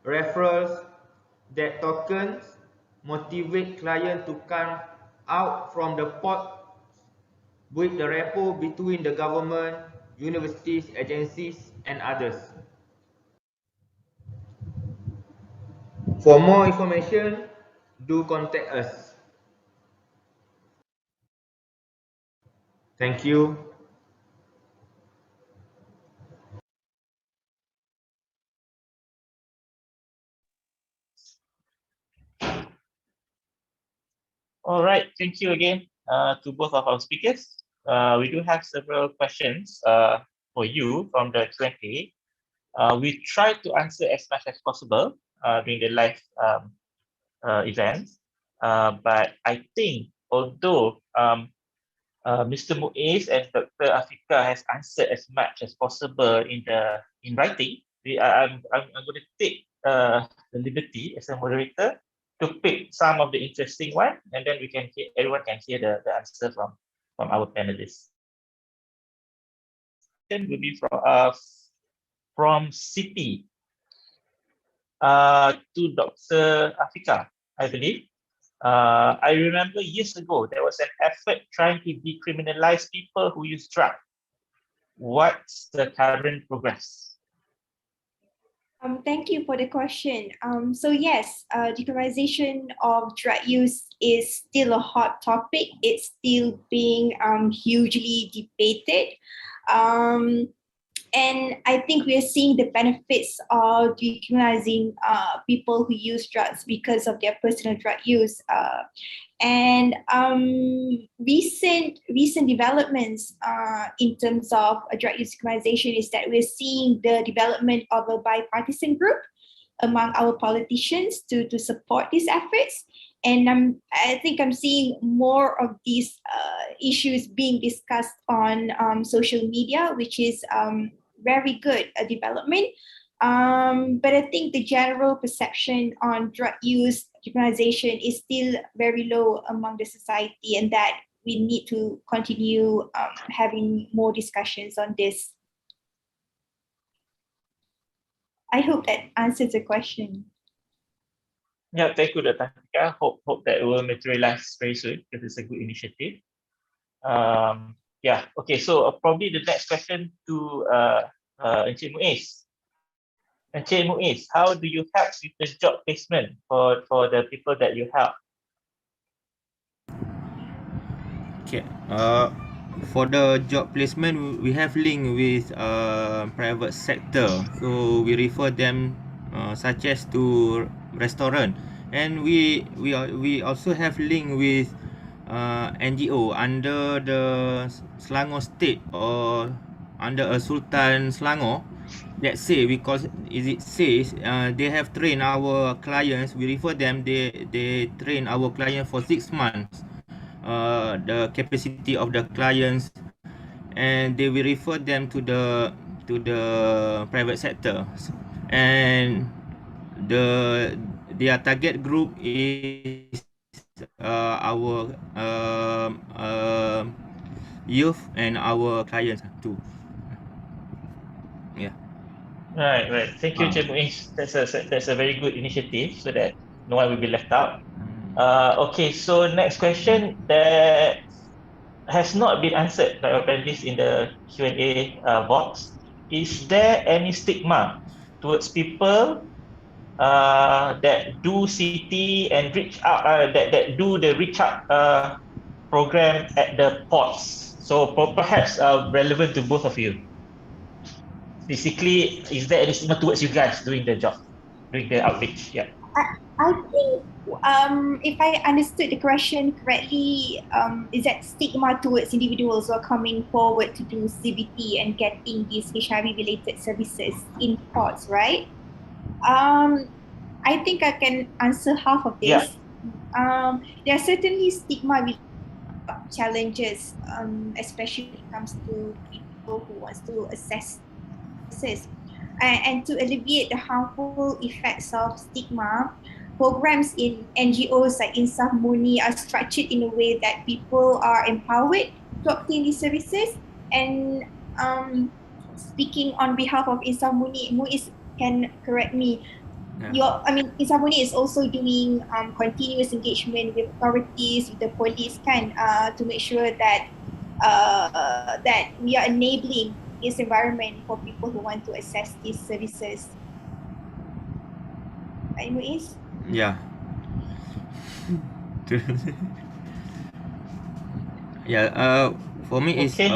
referrals, that tokens motivate client to come out from the pot with the rapport between the government, universities, agencies and others. For more information, do contact us. Thank you. All right, thank you again to both of our speakers. We do have several questions for you from the Q&A. We try to answer as much as possible during the live events, but I think although Mr. Muiz and Dr. Afika has answered as much as possible in writing, I'm going to take the liberty as a moderator to pick some of the interesting one, and then everyone can hear the answer from our panelists. Question will be from City to Dr. Afika, I believe. I remember years ago there was an effort trying to decriminalize people who use drugs. What's the current progress? Thank you for the question. So yes, decriminalization of drug use is still a hot topic. It's still being hugely debated. And I think we are seeing the benefits of decriminalizing people who use drugs because of their personal drug use. And recent developments in terms of drug use decriminalization is that we're seeing the development of a bipartisan group among our politicians to support these efforts. And I think I'm seeing more of these issues being discussed on social media, which is very good development. But I think the general perception on drug use decriminalization is still very low among the society, and that we need to continue having more discussions on this. I hope that answers the question. Yeah, thank you, Dr. Afika. Hope that will materialize very soon because it's a good initiative. Yeah, okay, so probably the next question to Encik Muiz. Encik Muiz, how do you help with the job placement for the people that you help? Okay. For the job placement, we have link with private sector. So we refer them such as to restaurant, and we also have link with NGO under the Selangor State or under a Sultan Selangor. Let's say because it says they have trained our clients. We refer them. They train our client for 6 months. The capacity of the clients, and they will refer them to the private sector, and their target group is our youth and our clients too. Yeah. Right. Thank you, Encik Muiz. That's a very good initiative so that no one will be left out. Okay, so next question that has not been answered by our panelists in the Q&A box. Is there any stigma towards people that do CT and reach out, that do the reach out program at the ports? So perhaps relevant to both of you. Basically, is there any stigma towards you guys doing the job, doing the outreach? Yeah. I think if I understood the question correctly, is that stigma towards individuals who are coming forward to do CBT and getting these HIV-related services in ports, right? I think I can answer half of this. Yeah. There are certainly stigma with challenges, especially when it comes to people who want to assess. and to alleviate the harmful effects of stigma, programs in NGOs like Insaf MURNI are structured in a way that people are empowered to obtain these services. And speaking on behalf of Insaf MURNI, Muiz can correct me. Insaf MURNI is also doing continuous engagement with authorities, with the police, to make sure that that we are enabling this environment for people who want to access these services. Right, Muiz? Yeah. Yeah. For me is Okay.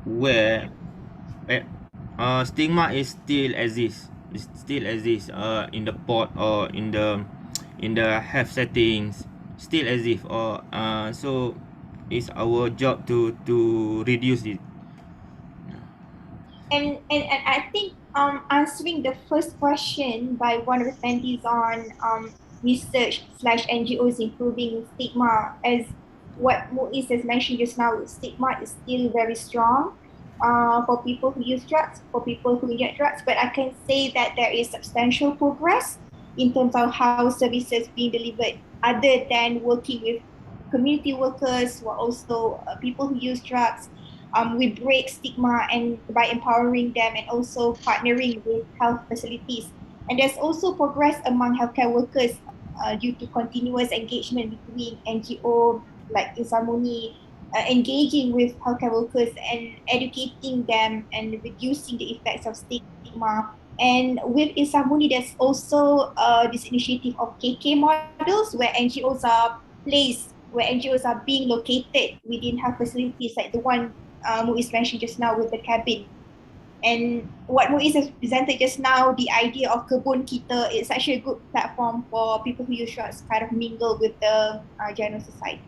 where stigma is still exists. It still exists. In the port or in the health settings, still exists. Or so it's our job to reduce it. And I think answering the first question by one of the attendees on research / NGOs improving stigma, as what Muiz has mentioned just now, stigma is still very strong for people who use drugs, for people who inject drugs. But I can say that there is substantial progress in terms of how services being delivered, other than working with community workers who are also people who use drugs. We break stigma and by empowering them and also partnering with health facilities. And there's also progress among healthcare workers due to continuous engagement between NGO like Insaf MURNI, engaging with healthcare workers and educating them and reducing the effects of stigma. And with Insaf MURNI, there's also this initiative of KK models where NGOs are placed, where NGOs are being located within health facilities like the one Muiz mentioned just now with the cabin. And what Muiz has presented just now, the idea of Kebun Kita, is actually a good platform for people who use drugs to kind of mingle with the general society.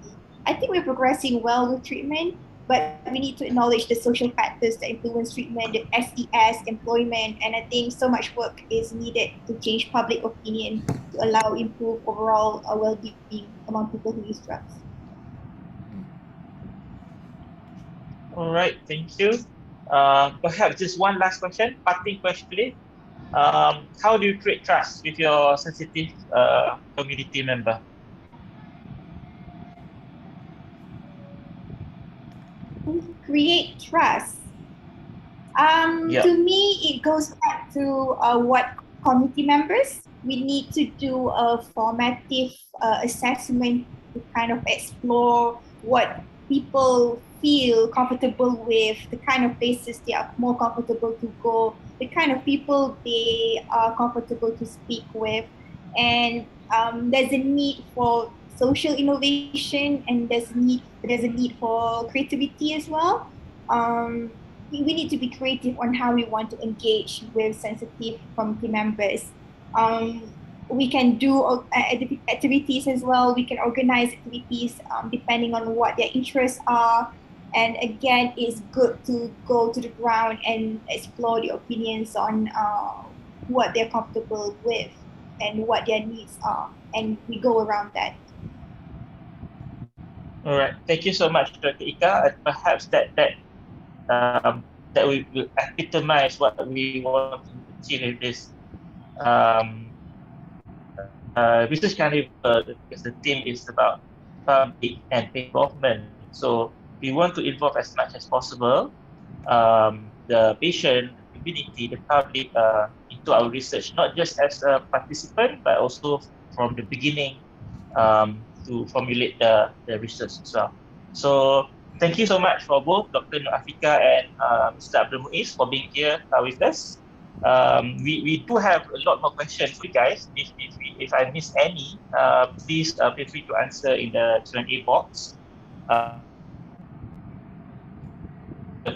I think we're progressing well with treatment, but we need to acknowledge the social factors that influence treatment, the SES, employment, and I think so much work is needed to change public opinion to allow improve overall well-being among people who use drugs. All right. Thank you. Perhaps just one last question, parting question, please. How do you create trust with your sensitive community member? Create trust. Yeah. To me, it goes back to what committee members we need to do a formative assessment to kind of explore what people feel comfortable with, the kind of places they are more comfortable to go, the kind of people they are comfortable to speak with, and there's a need for social innovation, and there's a need for creativity as well. We need to be creative on how we want to engage with sensitive community members. We can do activities as well. We can organize activities depending on what their interests are. And again, it's good to go to the ground and explore the opinions on what they're comfortable with and what their needs are. And we go around that. All right. Thank you so much, Dr. Ika. Perhaps that we will epitomize what we want to achieve with this research carnival, because the theme is about public and involvement. So we want to involve as much as possible the patient, the community, the public into our research, not just as a participant, but also from the beginning to formulate the research as well. So thank you so much for both Dr. Nur Afika and Mr. Abdul Muiz for being here with us. We do have a lot more questions for you guys. If I miss any, please feel free to answer in the Q&A box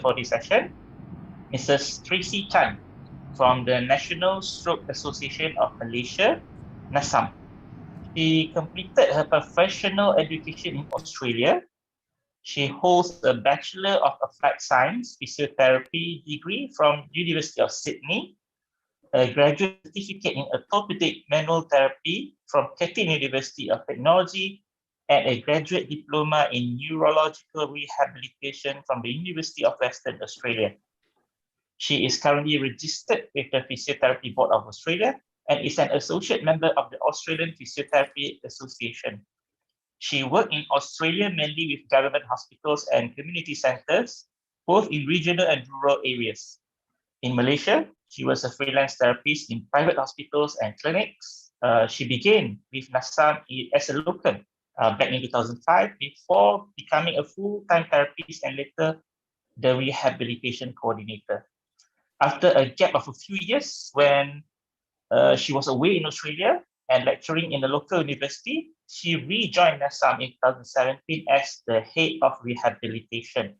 for this session. Mrs. Tracy Chan from the National Stroke Association of Malaysia, NASAM. She completed her professional education in Australia. She holds a Bachelor of Applied Science Physiotherapy degree from University of Sydney, a graduate certificate in orthopedic manual therapy from Curtin University of Technology, and a graduate diploma in neurological rehabilitation from the University of Western Australia. She is currently registered with the Physiotherapy Board of Australia and is an associate member of the Australian Physiotherapy Association. She worked in Australia mainly with government hospitals and community centres, both in regional and rural areas. In Malaysia, she was a freelance therapist in private hospitals and clinics. She began with NASAM as a locum back in 2005 before becoming a full-time therapist and later the rehabilitation coordinator. After a gap of a few years when she was away in Australia and lecturing in a local university, she rejoined NASAM in 2017 as the head of rehabilitation.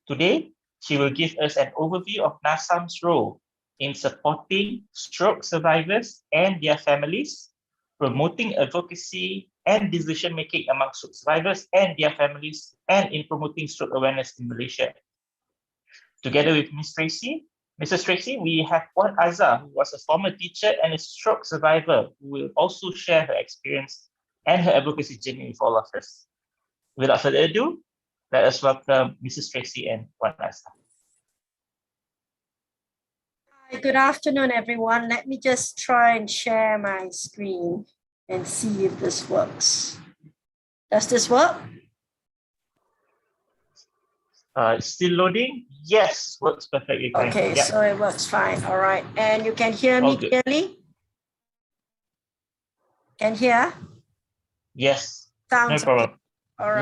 Today, she will give us an overview of NASAM's role in supporting stroke survivors and their families, promoting advocacy and decision-making among stroke survivors and their families, and in promoting stroke awareness in Malaysia. Together with Mrs. Tracy, we have Puan Azhar, who was a former teacher and a stroke survivor, who will also share her experience and her advocacy journey with all of us. Without further ado, let us welcome Mrs. Tracy and Puan Azhar. Hi, good afternoon, everyone. Let me just try and share my screen and see if this works. Does this work? Still loading? Yes, works perfectly fine. Okay, yeah. So it works fine. All right. And you can hear me clearly? Can hear? Yes. Sounds no problem. Okay. All right.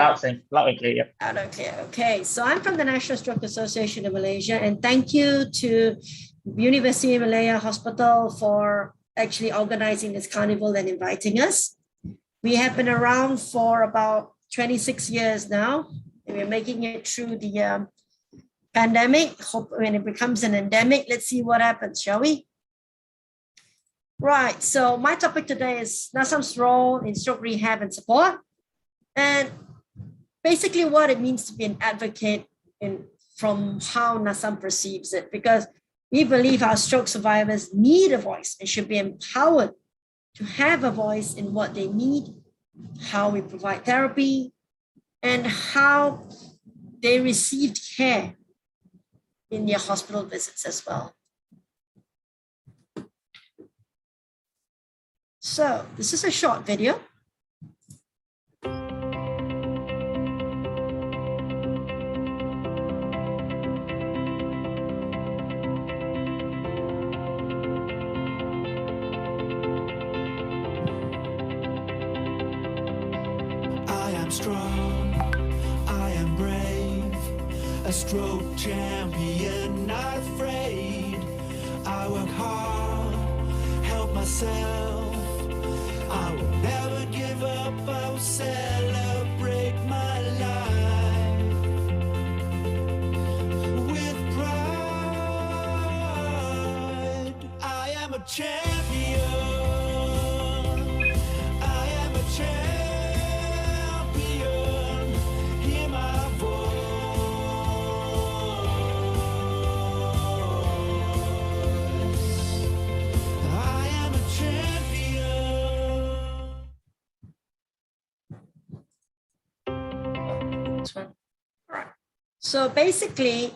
Loud and clear. Yeah. Loud and clear. Okay. So I'm from the National Stroke Association of Malaysia, and thank you to University of Malaya Hospital for actually organizing this carnival and inviting us. We have been around for about 26 years now. And we're making it through the pandemic. Hope when it becomes an endemic, let's see what happens, shall we? Right, so my topic today is NASAM's role in stroke rehab and support, and basically what it means to be an advocate from how NASAM perceives it, because we believe our stroke survivors need a voice and should be empowered to have a voice in what they need, how we provide therapy, and how they received care in their hospital visits as well. So this is a short video. I am strong, I am brave, a stroke champion, not afraid. I work hard, help myself. I will never give up, I will celebrate my life with pride. I am a champion, I am a champion, hear my voice. I am a champion. All right. So basically,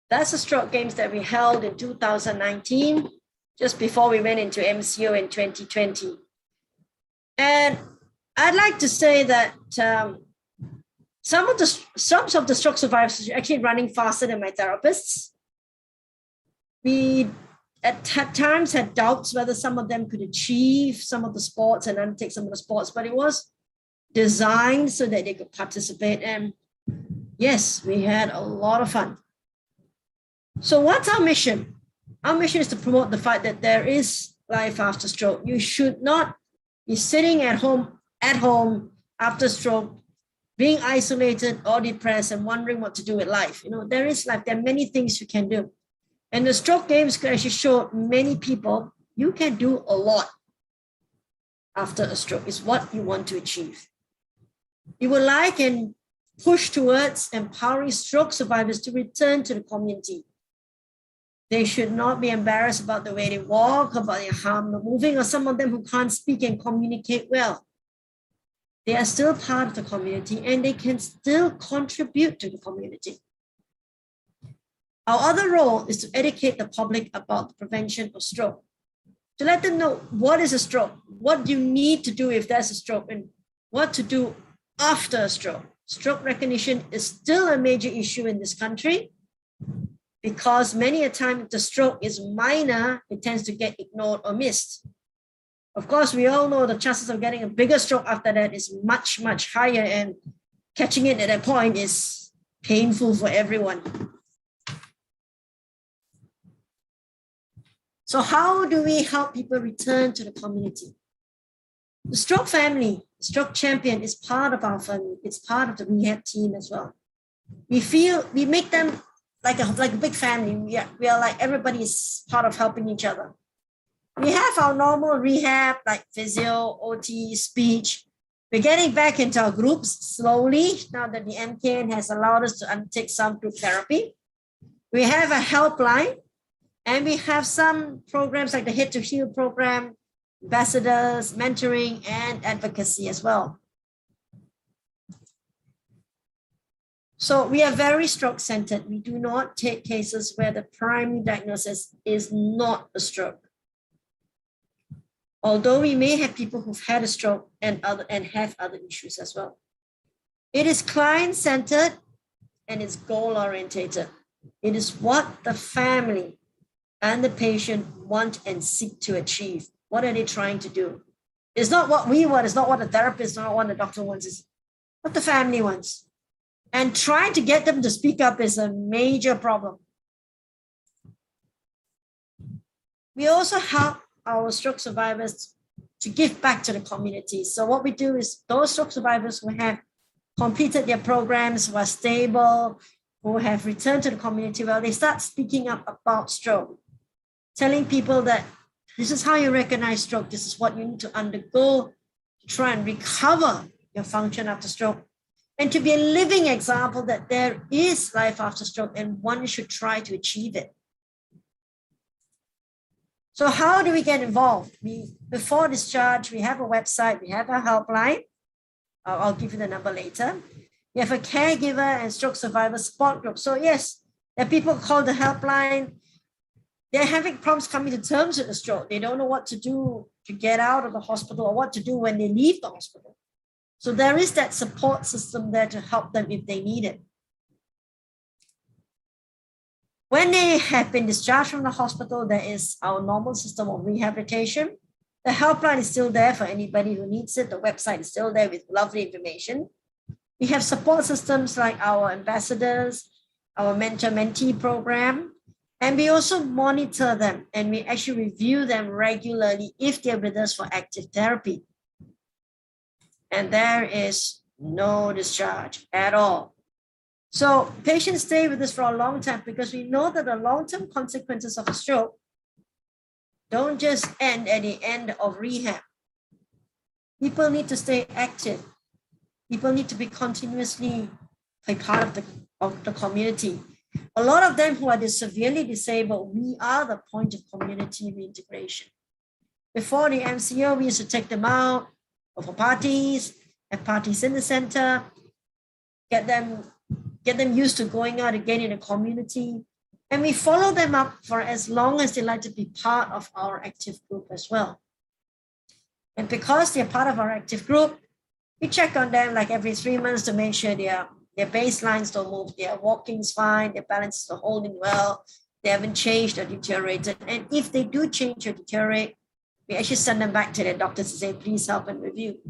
that's the stroke games that we held in 2019, just before we went into MCO in 2020. And I'd like to say that some of the stroke survivors are actually running faster than my therapists. We at times had doubts whether some of them could achieve some of the sports and undertake some of the sports, but it was designed so that they could participate. And yes, we had a lot of fun. So what's our mission? Our mission is to promote the fact that there is life after stroke. You should not be sitting at home after stroke, being isolated or depressed and wondering what to do with life. You know, there is life. There are many things you can do. And the stroke games could actually show many people you can do a lot after a stroke. Is what you want to achieve. We would like and push towards empowering stroke survivors to return to the community. They should not be embarrassed about the way they walk, about how they're moving, or some of them who can't speak and communicate well. They are still part of the community and they can still contribute to the community. Our other role is to educate the public about the prevention of stroke, to let them know what is a stroke, what you need to do if there's a stroke, and what to do after a stroke. Stroke recognition is still a major issue in this country because many a time if the stroke is minor, it tends to get ignored or missed. Of course, we all know the chances of getting a bigger stroke after that is much, much higher, and catching it at that point is painful for everyone. So how do we help people return to the community? The stroke family, stroke champion is part of our family. It's part of the rehab team as well. We make them like a big family. We are like everybody is part of helping each other. We have our normal rehab like physio, OT, speech. We're getting back into our groups slowly now that the MKN has allowed us to undertake some group therapy. We have a helpline, and we have some programs like the Hit to Heal program, ambassadors, mentoring, and advocacy as well. So we are very stroke-centered. We do not take cases where the primary diagnosis is not a stroke. Although we may have people who've had a stroke and have other issues as well. It is client-centered and it's goal-orientated. It is what the family and the patient want and seek to achieve. What are they trying to do? It's not what we want, it's not what the therapist, not what the doctor wants, it's what the family wants. And trying to get them to speak up is a major problem. We also help our stroke survivors to give back to the community. So what we do is those stroke survivors who have completed their programs, who are stable, who have returned to the community, well, they start speaking up about stroke, telling people that this is how you recognize stroke, this is what you need to undergo to try and recover your function after stroke, and to be a living example that there is life after stroke and one should try to achieve it. So how do we get involved? Before discharge, we have a website, we have a helpline. I'll give you the number later. We have a caregiver and stroke survivor support group. So yes, there are people called the helpline. They're having problems coming to terms with the stroke. They don't know what to do to get out of the hospital or what to do when they leave the hospital. So there is that support system there to help them if they need it. When they have been discharged from the hospital, there is our normal system of rehabilitation. The helpline is still there for anybody who needs it. The website is still there with lovely information. We have support systems like our ambassadors, our mentor-mentee program, and we also monitor them and we actually review them regularly if they're with us for active therapy. And there is no discharge at all. So patients stay with us for a long time because we know that the long-term consequences of a stroke don't just end at the end of rehab. People need to stay active. People need to be continuously a part of the community. A lot of them who are severely disabled, we are the point of community reintegration. Before the MCO, we used to take them out for parties, have parties in the center, get them used to going out again in the community. And we follow them up for as long as they like to be part of our active group as well. And because they're part of our active group, we check on them like every 3 months to make sure their baselines don't move, their walking's fine, their balance is holding well, they haven't changed or deteriorated. And if they do change or deteriorate, we actually send them back to their doctors to say, please help and review.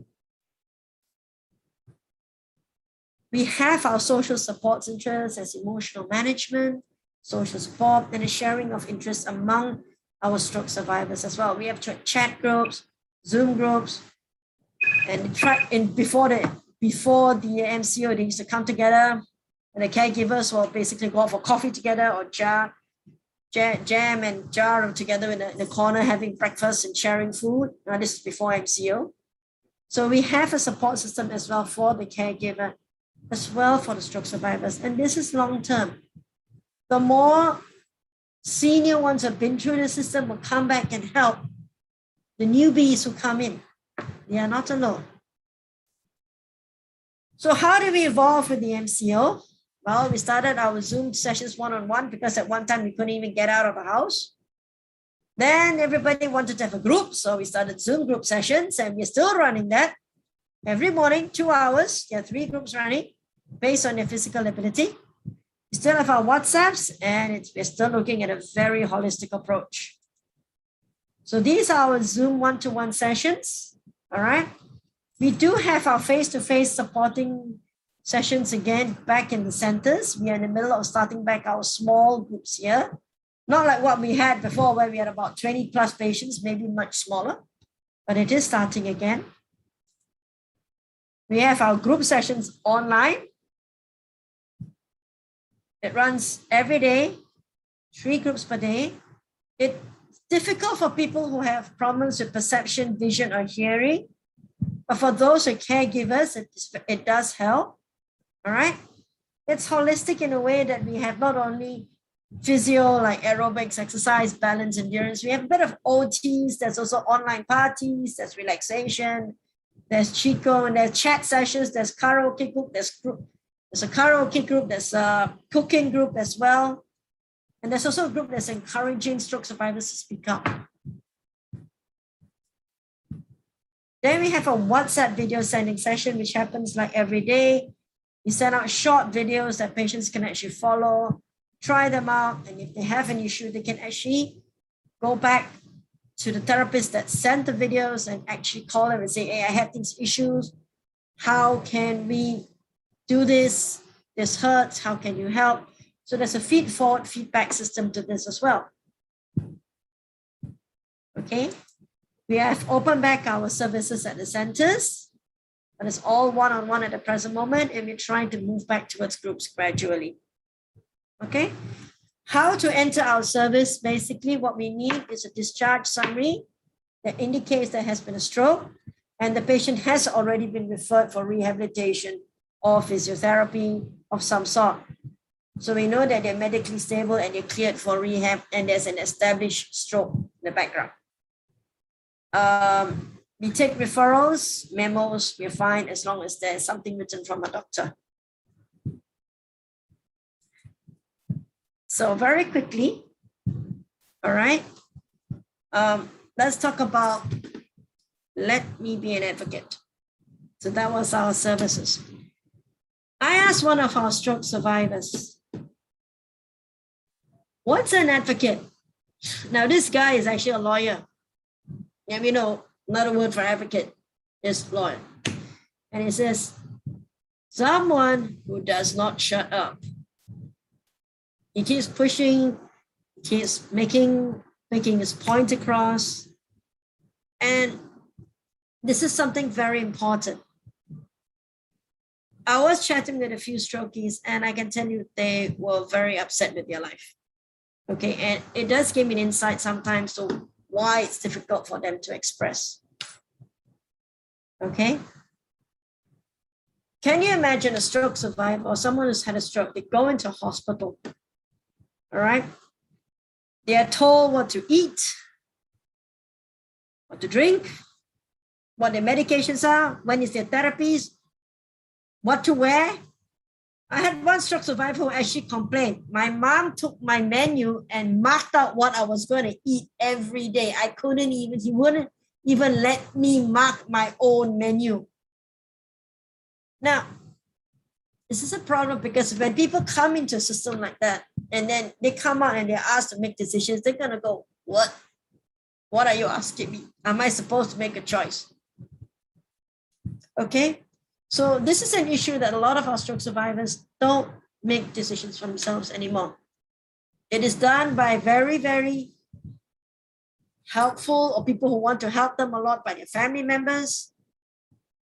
We have our social support interests as emotional management, social support, and a sharing of interests among our stroke survivors as well. We have chat groups, Zoom groups, and before the MCO, they used to come together, and the caregivers will basically go out for coffee together or jam and jar together in the corner having breakfast and sharing food. Now, this is before MCO. So we have a support system as well for the caregiver, as well for the stroke survivors. And this is long-term. The more senior ones who have been through the system will come back and help the newbies who come in. They are not alone. So how do we evolve with the MCO? Well, we started our Zoom sessions one-on-one because at one time we couldn't even get out of the house. Then everybody wanted to have a group, so we started Zoom group sessions, and we're still running that. Every morning, 2 hours, there are 3 groups running based on their physical ability. We still have our WhatsApps, and we're still looking at a very holistic approach. So these are our Zoom one-to-one sessions, all right? We do have our face-to-face supporting sessions again back in the centers. We are in the middle of starting back our small groups here. Not like what we had before where we had about 20 plus patients, maybe much smaller, but it is starting again. We have our group sessions online. It runs every day, 3 groups per day. It's difficult for people who have problems with perception, vision, or hearing. But for those who are caregivers, it does help. All right. It's holistic in a way that we have not only physio like aerobics, exercise, balance, endurance. We have a bit of OTs. There's also online parties. There's relaxation. There's Chico, and there's chat sessions. There's karaoke group. There's a karaoke group. There's a cooking group as well. And there's also a group that's encouraging stroke survivors to speak up. Then we have a WhatsApp video sending session, which happens like every day. We send out short videos that patients can actually follow, try them out, and if they have an issue, they can actually go back to the therapist that sent the videos and actually call them and say, hey, I have these issues. How can we do this? This hurts. How can you help? So there's a feed-forward feedback system to this as well. Okay. We have opened back our services at the centers, but it's all one-on-one at the present moment, and we're trying to move back towards groups gradually. Okay. How to enter our service? Basically, what we need is a discharge summary that indicates there has been a stroke and the patient has already been referred for rehabilitation or physiotherapy of some sort. So we know that they're medically stable and they're cleared for rehab and there's an established stroke in the background. We take referrals, memos, we're fine as long as there's something written from a doctor. So very quickly, all right, let's talk about let me be an advocate. So that was our services. I asked one of our stroke survivors, what's an advocate? Now this guy is actually a lawyer. Yeah, we know another word for advocate is lawyer. And he says, someone who does not shut up. He keeps pushing, he keeps making his point across. And this is something very important. I was chatting with a few strokies and I can tell you they were very upset with their life. Okay, and it does give me an insight sometimes to why it's difficult for them to express. Okay. Can you imagine a stroke survivor or someone who's had a stroke? They go into a hospital. All right. They are told what to eat, what to drink, what their medications are, when is their therapies, what to wear. I had one stroke survivor who actually complained. My mom took my menu and marked out what I was going to eat every day. I couldn't even, he wouldn't even let me mark my own menu. Now, this is a problem because when people come into a system like that, and then they come out and they're asked to make decisions, they're going to go, what? What are you asking me? Am I supposed to make a choice? Okay. So this is an issue that a lot of our stroke survivors don't make decisions for themselves anymore. It is done by very, very helpful or people who want to help them a lot by their family members,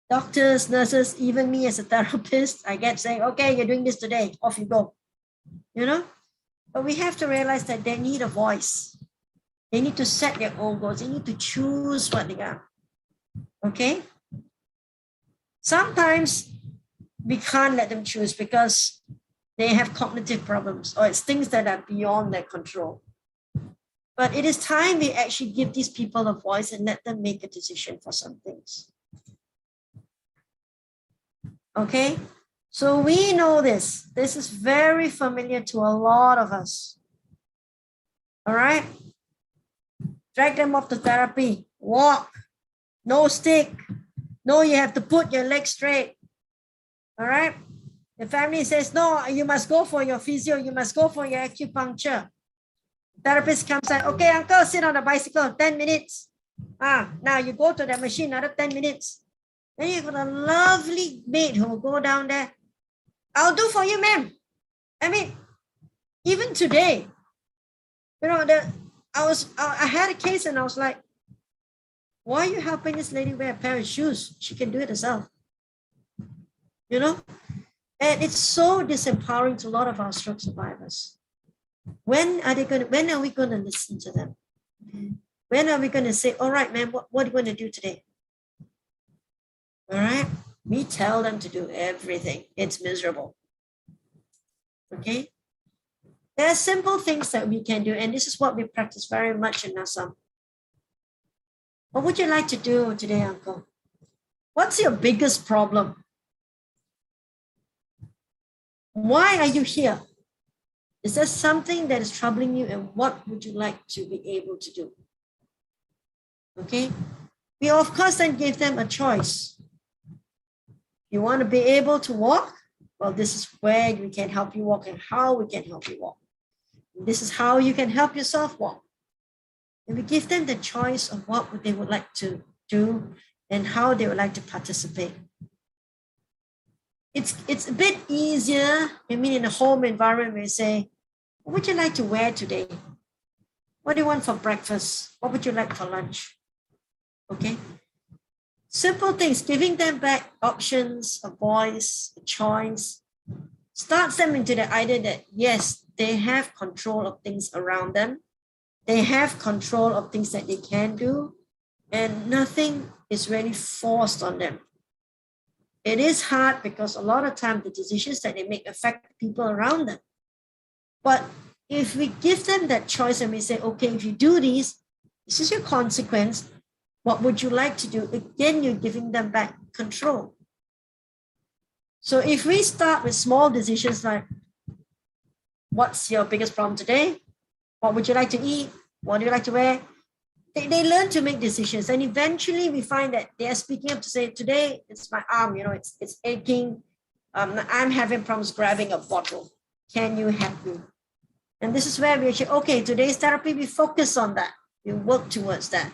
doctors, nurses, even me as a therapist. I get saying, okay, you're doing this today, off you go, you know? But we have to realize that they need a voice. They need to set their own goals. They need to choose what they are, okay? Sometimes we can't let them choose because they have cognitive problems or it's things that are beyond their control. But it is time we actually give these people a voice and let them make a decision for some things. Okay, So we know this. This is very familiar to a lot of us. All right? Drag them off to therapy. Walk. No stick. No, you have to put your legs straight. All right? The family says, no, you must go for your physio. You must go for your acupuncture. Therapist comes out, okay, uncle, sit on the bicycle, 10 minutes. Now you go to the machine, another 10 minutes. Then you've got a lovely maid who will go down there. I'll do for you, ma'am. I mean, even today, you know, I had a case and I was like, why are you helping this lady wear a pair of shoes? She can do it herself. You know? And it's so disempowering to a lot of our stroke survivors. When are we going to listen to them? When are we going to say, all right, man, what are you going to do today? All right? We tell them to do everything. It's miserable. Okay? There are simple things that we can do, and this is what we practice very much in Assam. What would you like to do today, uncle? What's your biggest problem? Why are you here? Is there something that is troubling you, and what would you like to be able to do? Okay? We, of course, then give them a choice. You want to be able to walk? Well, this is where we can help you walk and how we can help you walk. This is how you can help yourself walk. And we give them the choice of what they would like to do and how they would like to participate. It's a bit easier, I mean, in a home environment where you say, what would you like to wear today? What do you want for breakfast? What would you like for lunch? Okay. Simple things, giving them back options, a voice, a choice, starts them into the idea that, yes, they have control of things around them. They have control of things that they can do, and nothing is really forced on them. It is hard because a lot of times the decisions that they make affect people around them. But if we give them that choice and we say, okay, if you do this is your consequence. What would you like to do? Again, you're giving them back control. So if we start with small decisions like, what's your biggest problem today? What would you like to eat? What do you like to wear? They learn to make decisions, and eventually we find that they are speaking up to say, today it's my arm, you know, it's aching. I'm having problems grabbing a bottle. Can you help me? And this is where we actually, okay, today's therapy, we focus on that. We work towards that.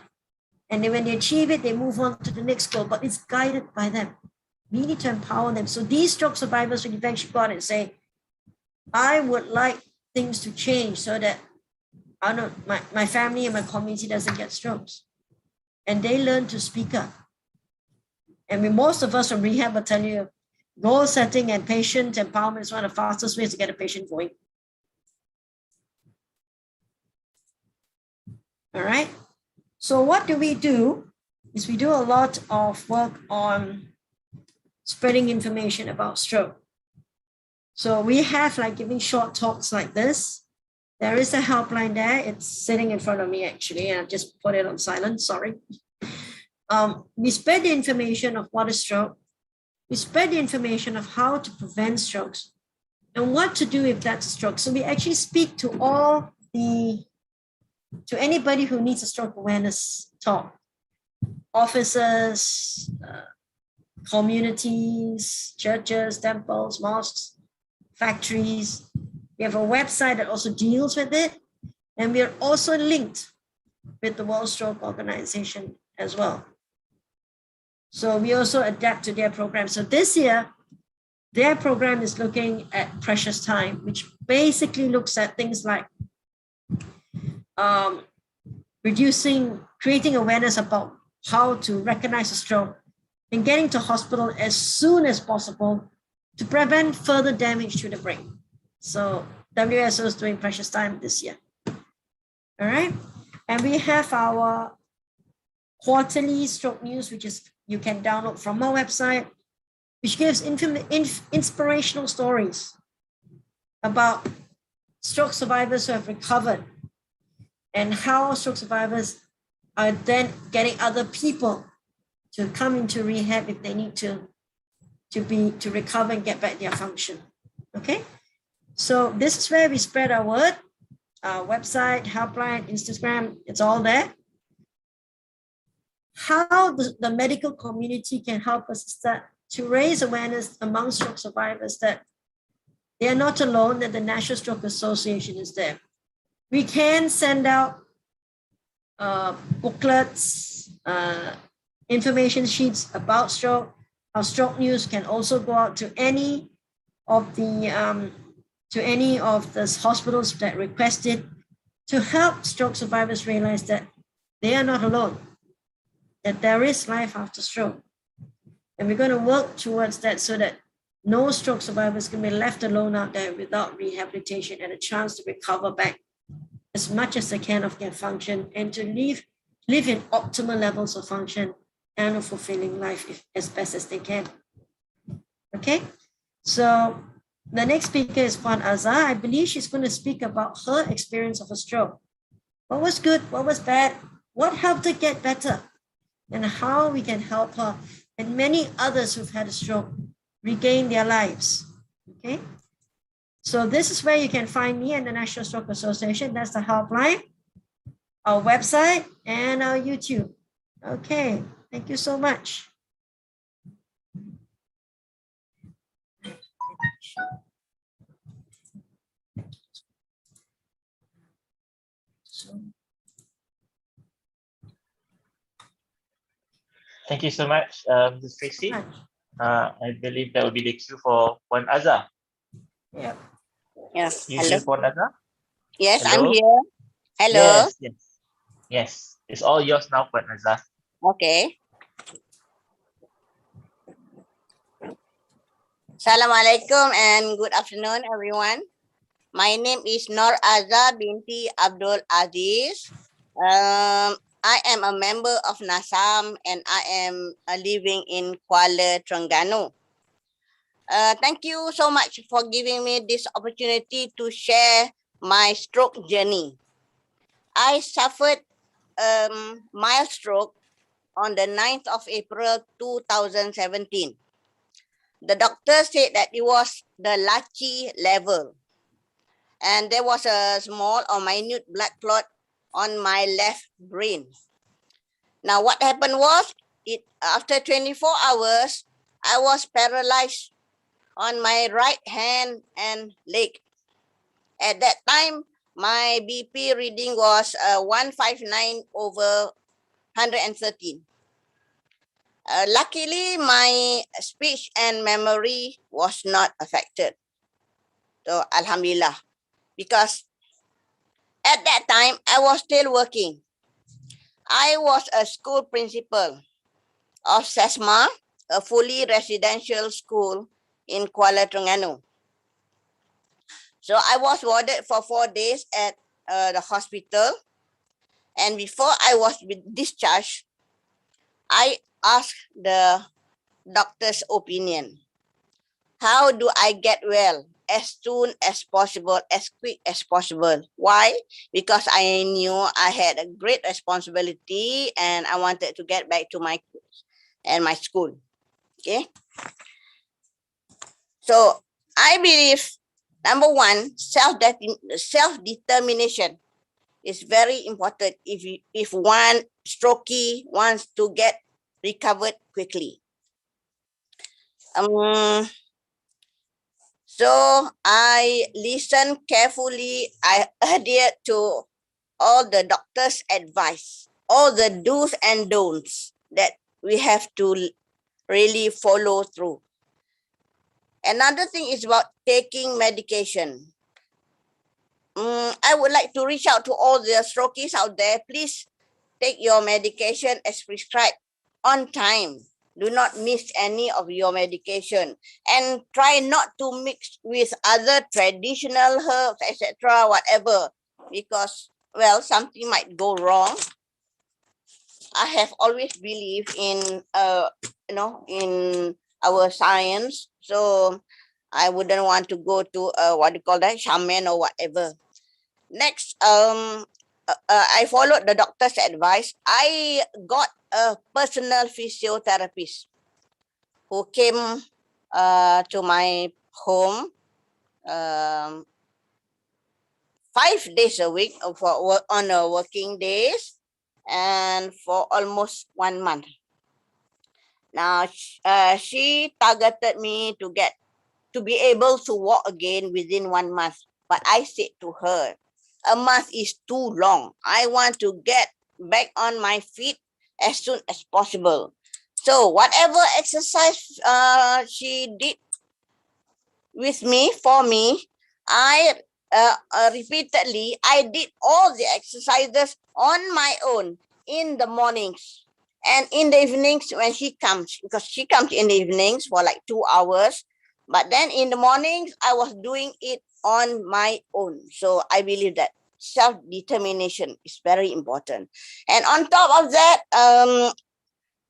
And then when they achieve it, they move on to the next goal, but it's guided by them. We need to empower them. So these stroke survivors will eventually go out and say, I would like things to change so that I don't, my family and my community doesn't get strokes. And they learn to speak up. And most of us from rehab will tell you, goal setting and patient empowerment is one of the fastest ways to get a patient going. All right. So what do? Is we do a lot of work on spreading information about stroke. So we have like giving short talks like this. There is a helpline there. It's sitting in front of me actually, and I just put it on silent, sorry. We spread the information of what is stroke. We spread the information of how to prevent strokes and what to do if that's a stroke. So we actually speak to anybody who needs a stroke awareness talk. Officers, communities, churches, temples, mosques, factories. We have a website that also deals with it. And we are also linked with the World Stroke Organization as well. So we also adapt to their program. So this year, their program is looking at precious time, which basically looks at things like creating awareness about how to recognize a stroke and getting to hospital as soon as possible to prevent further damage to the brain. So WSO is doing precious time this year. All right. And we have our quarterly stroke news, which is you can download from our website, which gives inspirational stories about stroke survivors who have recovered and how stroke survivors are then getting other people to come into rehab if they need to. to recover and get back their function. Okay, so this is where we spread our word. Our website, helpline, Instagram, it's all there. How the medical community can help us is that to raise awareness among stroke survivors that they are not alone, that the National Stroke Association is there. We can send out booklets, information sheets about stroke. Our stroke news can also go out to any of the hospitals that request it, to help stroke survivors realize that they are not alone, that there is life after stroke. And we're going to work towards that so that no stroke survivors can be left alone out there without rehabilitation and a chance to recover back as much as they can of their function and to live in optimal levels of function and a fulfilling life as best as they can. Okay, so the next speaker is Puan Azza. I believe she's going to speak about her experience of a stroke. What was good, what was bad, what helped her get better, and how we can help her and many others who've had a stroke regain their lives. Okay, so this is where you can find me and the National Stroke Association. That's the helpline, our website, and our YouTube. Okay, thank you so much. Thank you so much, Ms. Tracy. I believe that will be the cue for Puan Azza. Yeah. Yes. You Hello. here, Puan Azza? Yes, Hello? I'm here. Hello. Yes. It's all yours now, Puan Azza. Okay. Assalamualaikum and good afternoon, everyone. My name is Nur Azza binti Abdul Aziz. I am a member of NASAM and I am living in Kuala Terengganu. Thank you so much for giving me this opportunity to share my stroke journey. I suffered mild stroke on the 9th of April 2017. The doctor said that it was the Lachi level and there was a small or minute blood clot on my left brain. Now what happened was, after 24 hours, I was paralyzed on my right hand and leg. At that time, my BP reading was 159/113. Luckily, my speech and memory was not affected. So, Alhamdulillah, because at that time, I was still working. I was a school principal of Stigma, a fully residential school in Kuala Terengganu. So I was warded for 4 days at the hospital. And before I was discharged, I asked the doctor's opinion. How do I get well as soon as possible, as quick as possible? Why? Because I knew I had a great responsibility and I wanted to get back to my school. Okay. So I believe, number one, self-determination is very important if one strokee wants to get recovered quickly. So I listened carefully. I adhered to all the doctor's advice, all the do's and don'ts that we have to really follow through. Another thing is about taking medication. I would like to reach out to all the strokees out there. Please take your medication as prescribed on time. Do not miss any of your medication and try not to mix with other traditional herbs, etc., whatever, because, well, something might go wrong. I have always believed in, in our science. So I wouldn't want to go to, shaman or whatever. Next, I followed the doctor's advice. I got a personal physiotherapist who came to my home 5 days a week for work on a working days, and for almost 1 month. Now she targeted me to be able to walk again within 1 month. But I said to her, a month is too long. I want to get back on my feet as soon as possible. So whatever exercise she did with me, for me, I repeatedly, I did all the exercises on my own in the mornings and in the evenings when she comes, because she comes in the evenings for like 2 hours. But then in the mornings, I was doing it on my own. So I believe that self-determination is very important. And on top of that,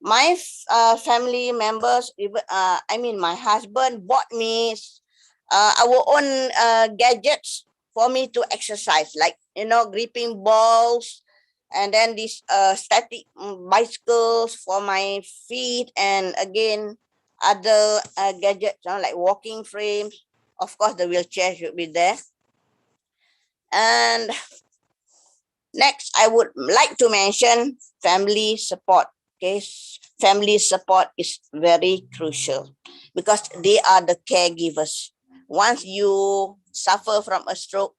my family members, my husband bought me our own gadgets for me to exercise, like, gripping balls, and then these static bicycles for my feet, and again, other gadgets, like walking frames. Of course, the wheelchair should be there. And next, I would like to mention family support. Okay, family support is very crucial because they are the caregivers. Once you suffer from a stroke,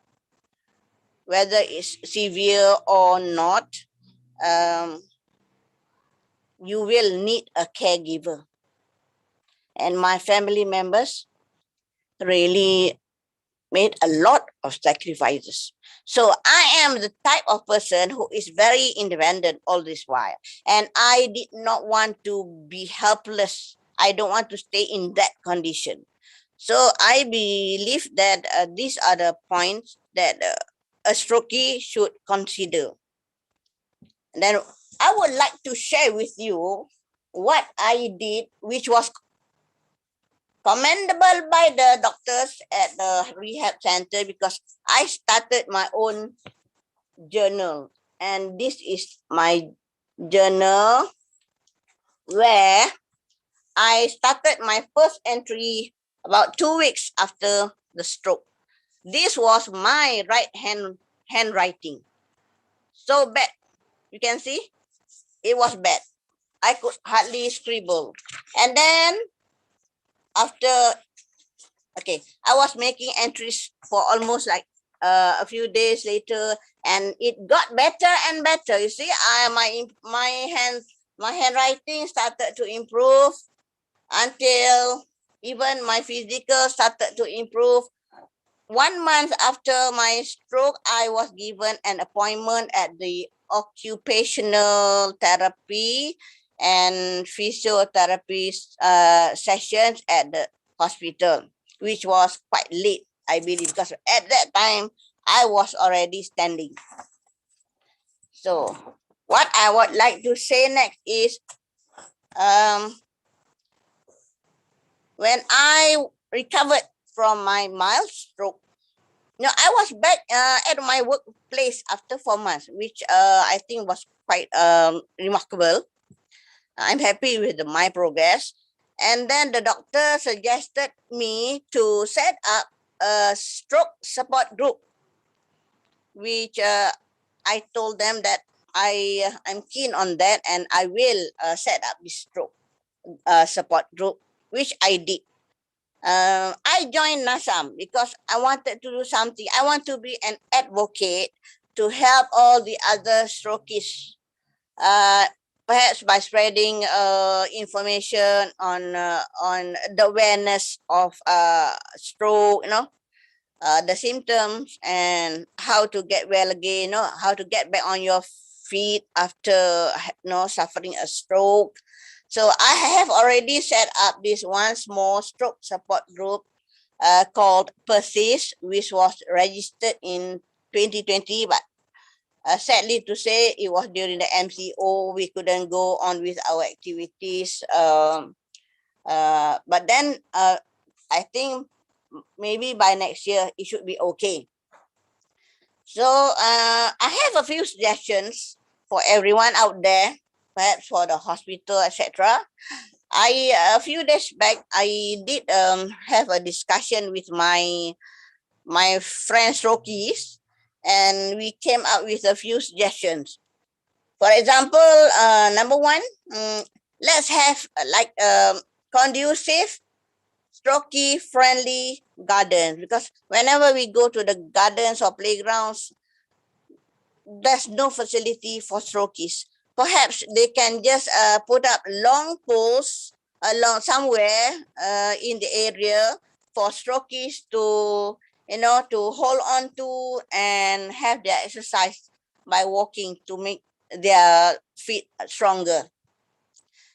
whether it's severe or not, you will need a caregiver. And my family members really made a lot of sacrifices. So I am the type of person who is very independent all this while. And I did not want to be helpless. I don't want to stay in that condition. So I believe that these are the points that a strokee should consider. And then I would like to share with you what I did, which was commendable by the doctors at the rehab center, because I started my own journal. And this is my journal where I started my first entry about 2 weeks after the stroke. This was my right hand handwriting. So bad. You can see it was bad. I could hardly scribble. And then after, I was making entries for almost like a few days later, and it got better and better. You see, my handwriting started to improve until even my physical started to improve. 1 month after my stroke, I was given an appointment at the occupational therapy and physiotherapy sessions at the hospital, which was quite late, I believe, because at that time I was already standing. So what I would like to say next is, when I recovered from my mild stroke, I was back at my workplace after 4 months, which I think was quite remarkable. I'm happy with my progress. And then the doctor suggested me to set up a stroke support group, which I told them that I'm keen on that, and I will set up this stroke support group, which I did. I joined NASAM because I wanted to do something. I want to be an advocate to help all the other strokees, perhaps by spreading information on the awareness of stroke, the symptoms, and how to get well again, how to get back on your feet after suffering a stroke. So I have already set up this one small stroke support group called PERSIST, which was registered in 2020, but sadly to say, it was during the MCO. We couldn't go on with our activities. But then I think maybe by next year it should be okay. So I have a few suggestions for everyone out there, perhaps for the hospital, etc. A few days back, I did have a discussion with my friends Rockies, and we came up with a few suggestions. For example, number one, let's have like conducive, stroke friendly gardens, because whenever we go to the gardens or playgrounds, there's no facility for strokies. Perhaps they can just put up long poles along somewhere in the area for strokies to, to hold on to and have their exercise by walking to make their feet stronger.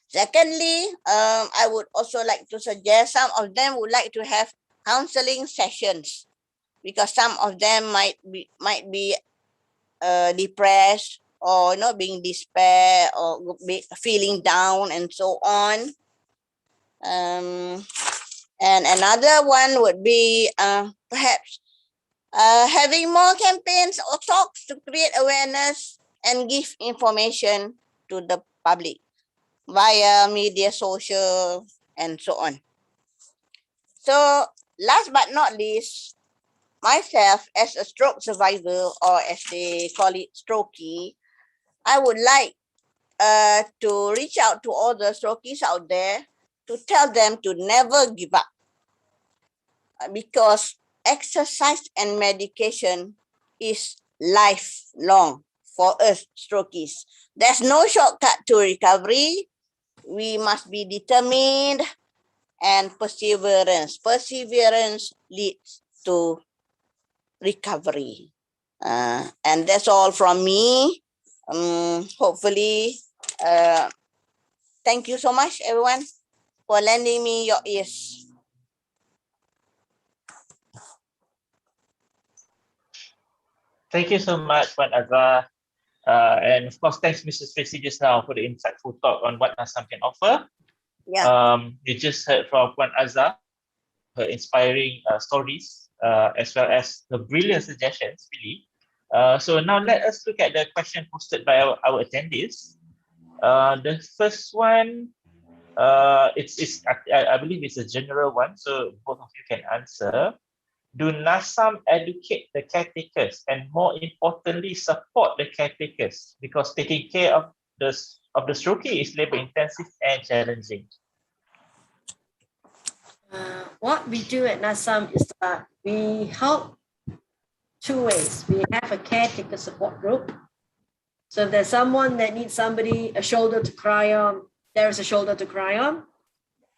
Secondly, I would also like to suggest some of them would like to have counseling sessions, because some of them might be depressed, or being despair, or feeling down and so on. And another one would be perhaps having more campaigns or talks to create awareness and give information to the public via media, social, and so on. So last but not least, myself as a stroke survivor, or as they call it, strokey, I would like to reach out to all the strokies out there to tell them to never give up, because exercise and medication is lifelong for us strokies. There's no shortcut to recovery. We must be determined and perseverance. Perseverance leads to recovery. And that's all from me. Hopefully, thank you so much, everyone, for lending me your ears. Thank you so much, Puan Azhar. And of course, thanks, Mrs. Tracy, just now for the insightful talk on what NASAM can offer. Yeah. You just heard from Puan Azhar, her inspiring stories, as well as the brilliant suggestions, really. So now let us look at the question posted by our attendees. The first one, I believe it's a general one, so both of you can answer. Do NASAM educate the caretakers, and more importantly, support the caretakers, because taking care of the strokey is labor intensive and challenging? What we do at NASAM is that we help two ways. We have a caretaker support group. So if there's someone that needs a shoulder to cry on, there's a shoulder to cry on.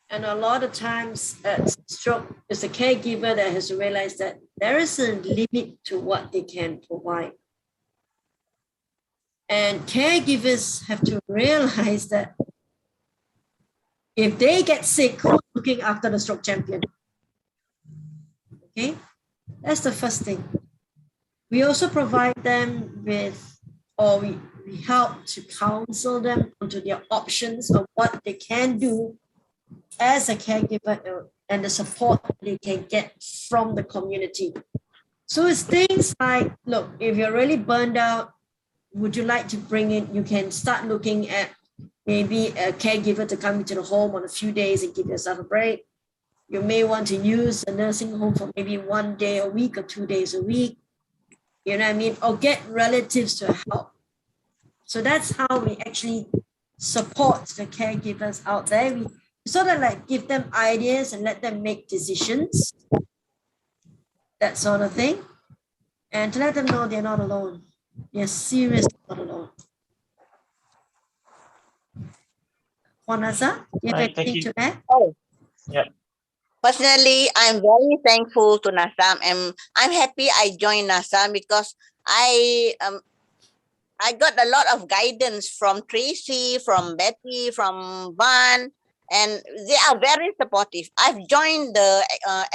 And a lot of times at stroke, it's the caregiver that has to realize that there is a limit to what they can provide. And caregivers have to realize that if they get sick, who's looking after the stroke champion? Okay, that's the first thing. We also provide them with, or we help to counsel them onto their options of what they can do as a caregiver and the support they can get from the community. So it's things like, look, if you're really burned out, would you like to bring in, you can start looking at maybe a caregiver to come into the home on a few days and give yourself a break. You may want to use a nursing home for maybe 1 day a week or 2 days a week. You know what I mean? Or get relatives to help. So that's how we actually support the caregivers out there. We sort of like give them ideas and let them make decisions, that sort of thing. And to let them know they're not alone. They're seriously not alone. Puan Azhar, do you have anything to add? Oh, yeah. Personally, I'm very thankful to NASAM, and I'm happy I joined NASAM because I got a lot of guidance from Tracy, from Betty, from Van, and they are very supportive. I've joined the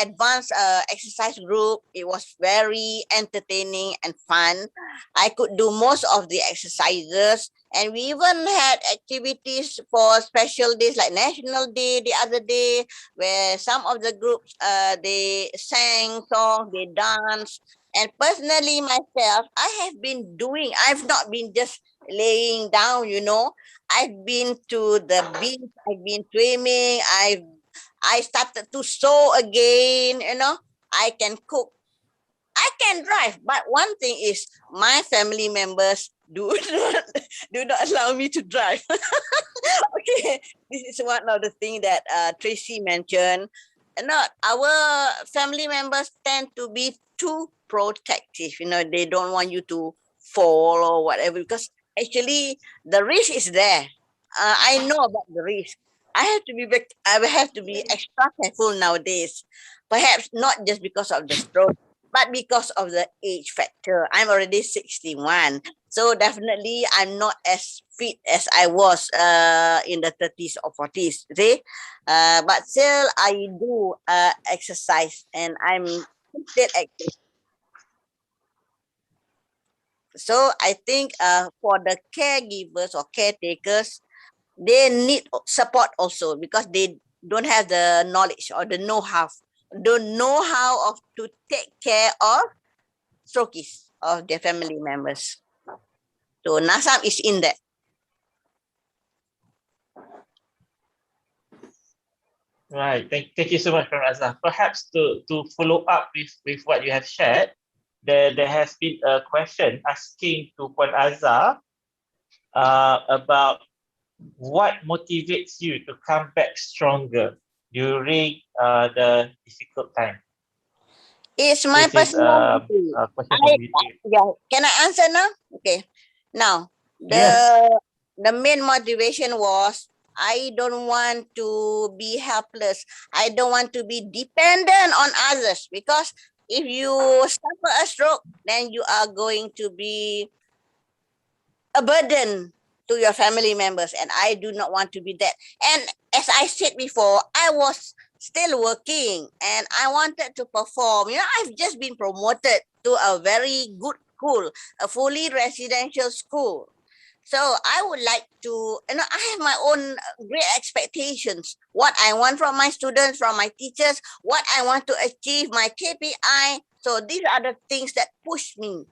advanced exercise group. It was very entertaining and fun. I could do most of the exercises, and we even had activities for special days like National Day the other day, where some of the groups they sang songs, they danced. And personally myself, I've not been just laying down, you know. I've been to the beach, I've been swimming, I started to sew again, you know. I can cook, I can drive, but one thing is my family members do not allow me to drive. Okay, this is one of the things that Tracy mentioned. Not our family members tend to be too protective. You know, they don't want you to fall or whatever, because actually the risk is there. I know about the risk. I have to be extra careful nowadays. Perhaps not just because of the stroke, but because of the age factor. I'm already 61. So definitely I'm not as fit as I was in the 30s or 40s. See? But still I do exercise and I'm still active. So I think for the caregivers or caretakers, they need support also, because they don't have the knowledge or the know-how of to take care of strokies of their family members. So NASAM is in that. Right. Thank you so much, Puan Azhar. Perhaps to follow up with what you have shared, there has been a question asking to Puan Azhar about what motivates you to come back stronger during the difficult time. It's my This is personality. a question from you. Yeah. Can I answer now? Okay. Now, Yes. the main motivation was I don't want to be helpless. I don't want to be dependent on others, because if you suffer a stroke, then you are going to be a burden to your family members, and I do not want to be that. And as I said before, I was still working and I wanted to perform. You know, I've just been promoted to a very good school, a fully residential school. So I would like to, you know, I have my own great expectations. What I want from my students, from my teachers, what I want to achieve, my KPI. So these are the things that push me.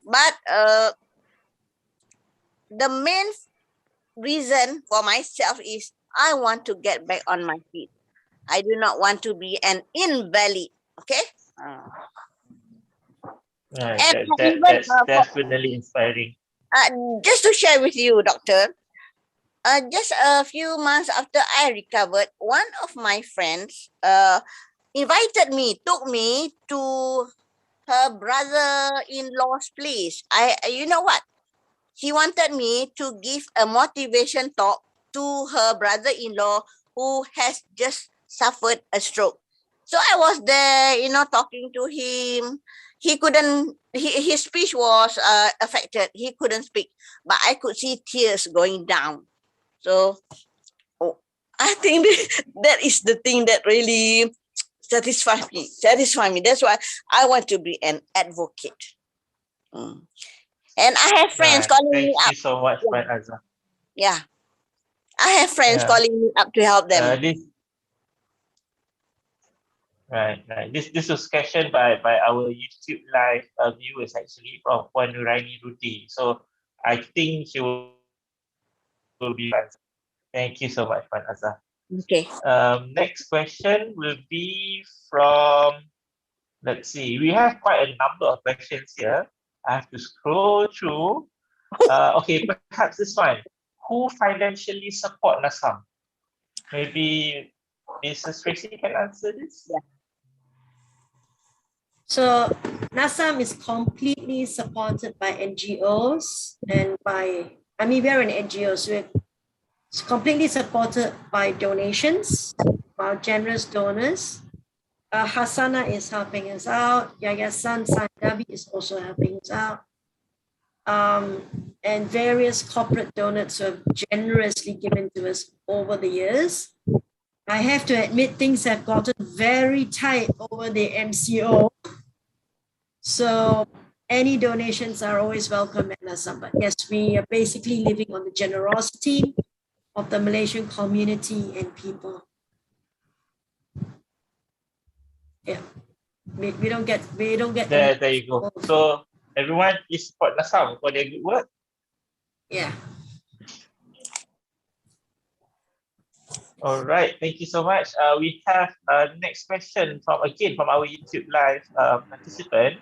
But the main reason for myself is I want to get back on my feet. I do not want to be an invalid. Okay. Right. And That's definitely inspiring. just to share with you, doctor, just a few months after I recovered, one of my friends invited me, took me to her brother-in-law's place. You know what? He wanted me to give a motivation talk to her brother-in-law who has just suffered a stroke. So I was there, you know, talking to him. He couldn't, his speech was affected. He couldn't speak, but I could see tears going down. So I think that is the thing that really satisfies me. That's why I want to be an advocate. And I have friends calling me up. Thank you so much, Puan Azhar. Yeah. I have friends calling me up to help them. Right. This was questioned by our YouTube live viewers, actually, from Puan Nuraini Rudi. So I think she will be answered. Thank you so much, Puan Azhar. Okay. Next question will be from, let's see, we have quite a number of questions here. I have to scroll through. Okay, perhaps this one. Who financially support NASAM? Maybe Mrs. Tracy can answer this. Yeah. So NASAM is completely supported by NGOs and by, I mean, we're an NGO, so it's completely supported by donations, by generous donors. Hassana is helping us out. Yayasan Sandabi is also helping us out. And various corporate donors who have generously given to us over the years. I have to admit, things have gotten very tight over the MCO. So any donations are always welcome at NASAM. But yes, we are basically living on the generosity of the Malaysian community and people. Yeah, we don't get there you go. So everyone, please support NASAM for their good work. Yeah. All right, thank you so much. We have next question from our YouTube live participant.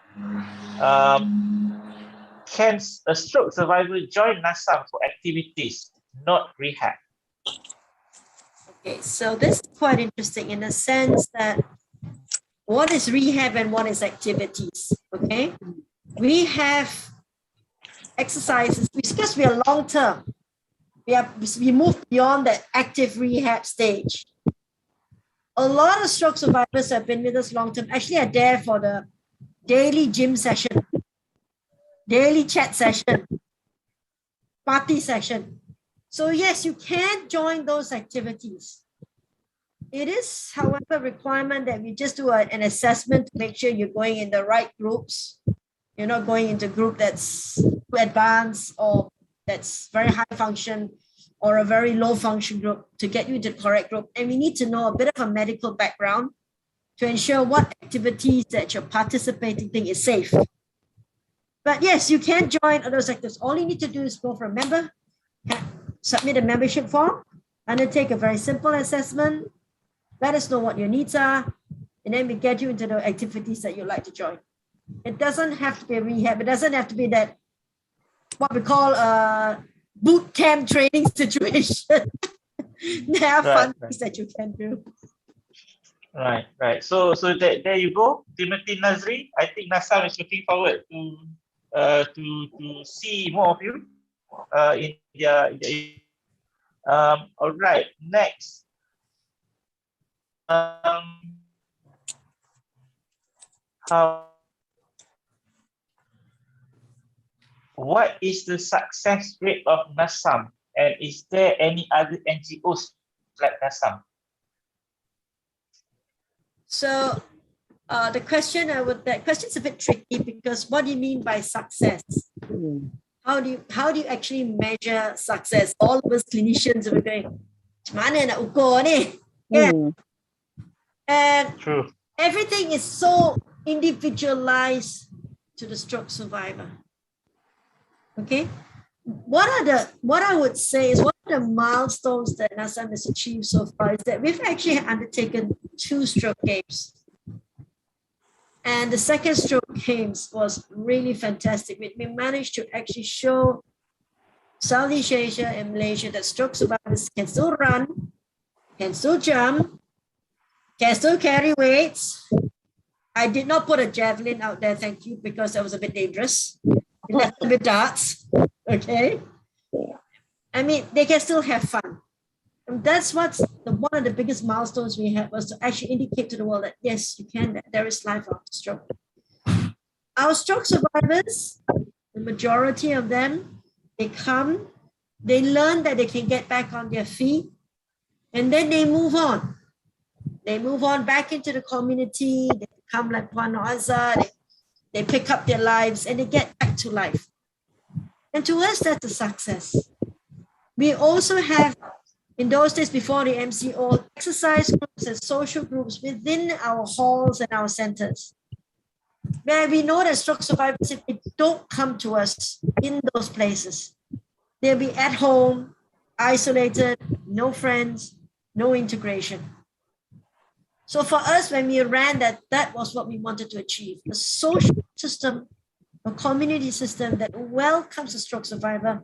Can a stroke survivor join NASAM for activities, not rehab? Okay, so this is quite interesting in the sense that what is rehab and what is activities? Okay, we have exercises because we are long term. We move beyond that active rehab stage. A lot of stroke survivors have been with us long term. Actually, are there for the daily gym session, daily chat session, party session. So yes, you can join those activities. It is, however, a requirement that we just do an assessment to make sure you're going in the right groups. You're not going into a group that's too advanced or that's very high function or a very low function group to get you into the correct group. And we need to know a bit of a medical background to ensure what activities that you're participating in is safe. But yes, you can join those activities. All you need to do is go for a member, submit a membership form, undertake a very simple assessment, let us know what your needs are, and then we get you into the activities that you'd like to join. It doesn't have to be a rehab. It doesn't have to be that, what we call a boot camp training situation. There are fun things that you can do. Right. So there you go, Timothy Nazri. I think NASAM is looking forward to see more of you in their all right, next. What is the success rate of NASAM, and is there any other NGOs like NASAM? So that question's a bit tricky because what do you mean by success? How do you actually measure success? All of us clinicians are going, mana nak ukur ni? Yeah. And True. Everything is so individualized to the stroke survivor. Okay. What I would say is one of the milestones that NASAM has achieved so far is that we've actually undertaken 2 stroke games. And the second stroke games was really fantastic. We managed to actually show Southeast Asia and Malaysia that stroke survivors can still run, can still jump, can still carry weights. I did not put a javelin out there, thank you, because that was a bit dangerous. We left them with darts, okay? I mean, they can still have fun. And that's what's one of the biggest milestones we had, was to actually indicate to the world that yes, you can, that there is life after stroke. Our stroke survivors, the majority of them, they come, they learn that they can get back on their feet, and then they move on. They move on back into the community, they become like Puan Azza, they pick up their lives and they get back to life. And to us, that's a success. We also have, in those days before the MCO, exercise groups and social groups within our halls and our centers, where we know that stroke survivors, if they don't come to us in those places, they'll be at home, isolated, no friends, no integration. So for us, when we ran that was what we wanted to achieve, a social system, a community system that welcomes a stroke survivor,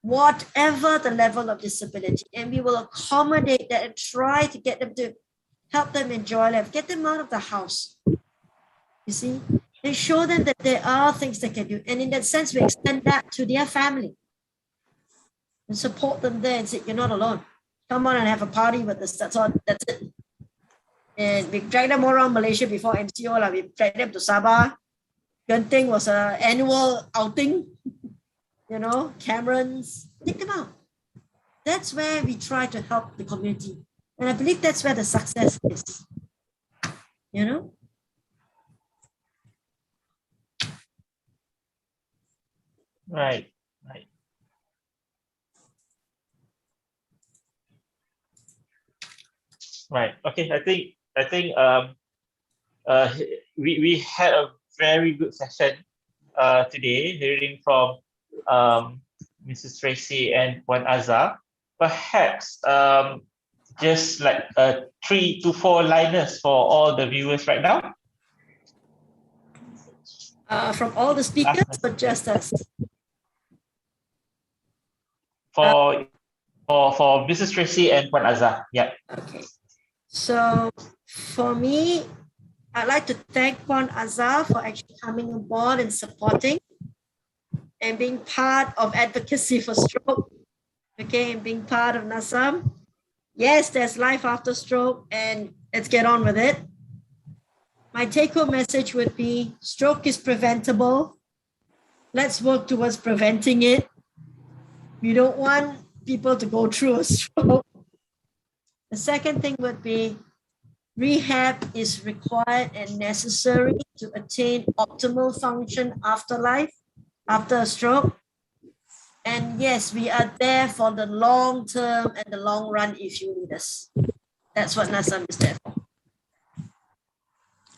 whatever the level of disability, and we will accommodate that and try to get them to help them enjoy life, get them out of the house, you see, and show them that there are things they can do. And in that sense, we extend that to their family and support them there and say, you're not alone. Come on and have a party with us. That's all. That's it. And we dragged them around Malaysia before MCO. We dragged them to Sabah. Genting was an annual outing. You know, Cameron's. Take them out. That's where we try to help the community. And I believe that's where the success is. You know? Right. Okay. I think we had a very good session today, hearing from Mrs. Tracy and Puan Azhar, perhaps just like 3 to 4 liners for all the viewers right now. From all the speakers or just us? For Mrs. Tracy and Puan Azhar. Yeah. Okay. So for me, I'd like to thank Puan Azhar for actually coming on board and supporting and being part of advocacy for stroke. Okay, and being part of NASAM. Yes, there's life after stroke, and let's get on with it. My take-home message would be stroke is preventable. Let's work towards preventing it. We don't want people to go through a stroke. The second thing would be rehab is required and necessary to attain optimal function after a stroke. And yes, we are there for the long term and the long run if you need us. That's what NASAM is there for.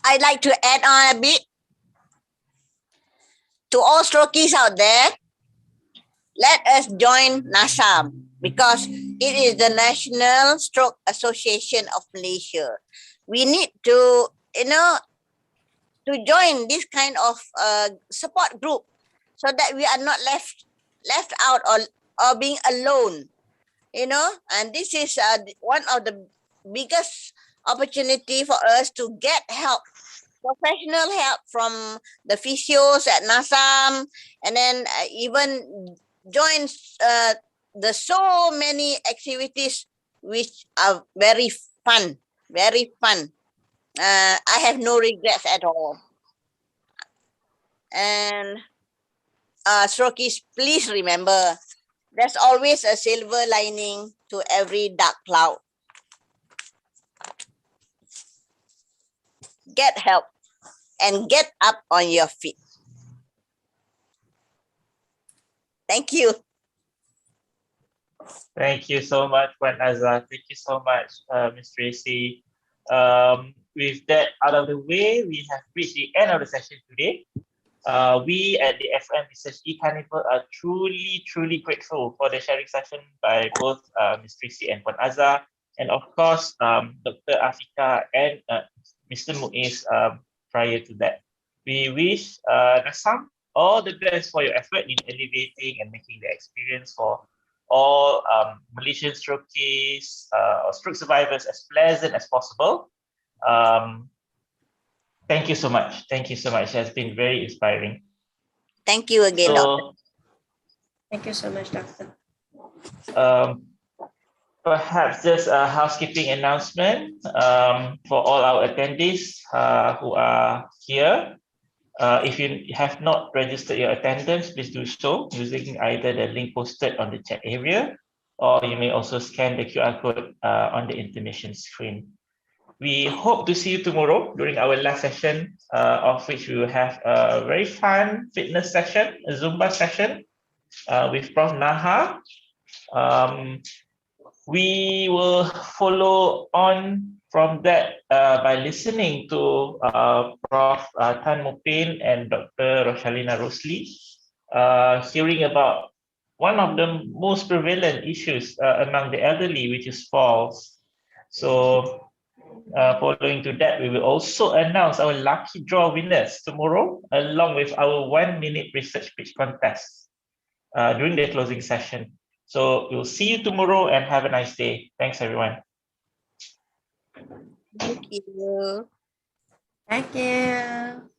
I'd like to add on a bit. To all strokies out there, let us join NASAM because it is the National Stroke Association of Malaysia. We need to, to join this kind of support group so that we are not left out or being alone, and this is one of the biggest opportunity for us to get help, professional help from the physios at NASAM, and then even join the so many activities which are very fun. I have no regrets at all. And strokies, please remember, there's always a silver lining to every dark cloud. Get help and get up on your feet. Thank you. Thank you so much, Puan Azhar. Thank you so much, Ms. Tracy. With that out of the way, we have reached the end of the session today. We at the FM Research E-Carnival are truly grateful for the sharing session by both Ms. Tracy and Puan Azhar, and of course, Dr. Afika and Mr. MURNI'S prior to that. We wish NASAM all the best for your effort in alleviating and making the experience for all Malaysian strokies or stroke survivors as pleasant as possible. Thank you so much. Thank you so much. It has been very inspiring. Thank you again, Doctor. Thank you so much, Doctor. Perhaps just a housekeeping announcement for all our attendees who are here. If you have not registered your attendance, please do so using either the link posted on the chat area, or you may also scan the QR code on the intermission screen. We hope to see you tomorrow during our last session, of which we will have a very fun fitness session, a Zumba session with Prof. Naha. We will follow on from that by listening to Prof. Tan Mupin and Dr. Roshalina Rosli, hearing about one of the most prevalent issues among the elderly, which is falls. So following to that, we will also announce our lucky draw winners tomorrow, along with our 1-minute research pitch contest during the closing session. So we'll see you tomorrow and have a nice day. Thanks, everyone. Thank you. Thank you.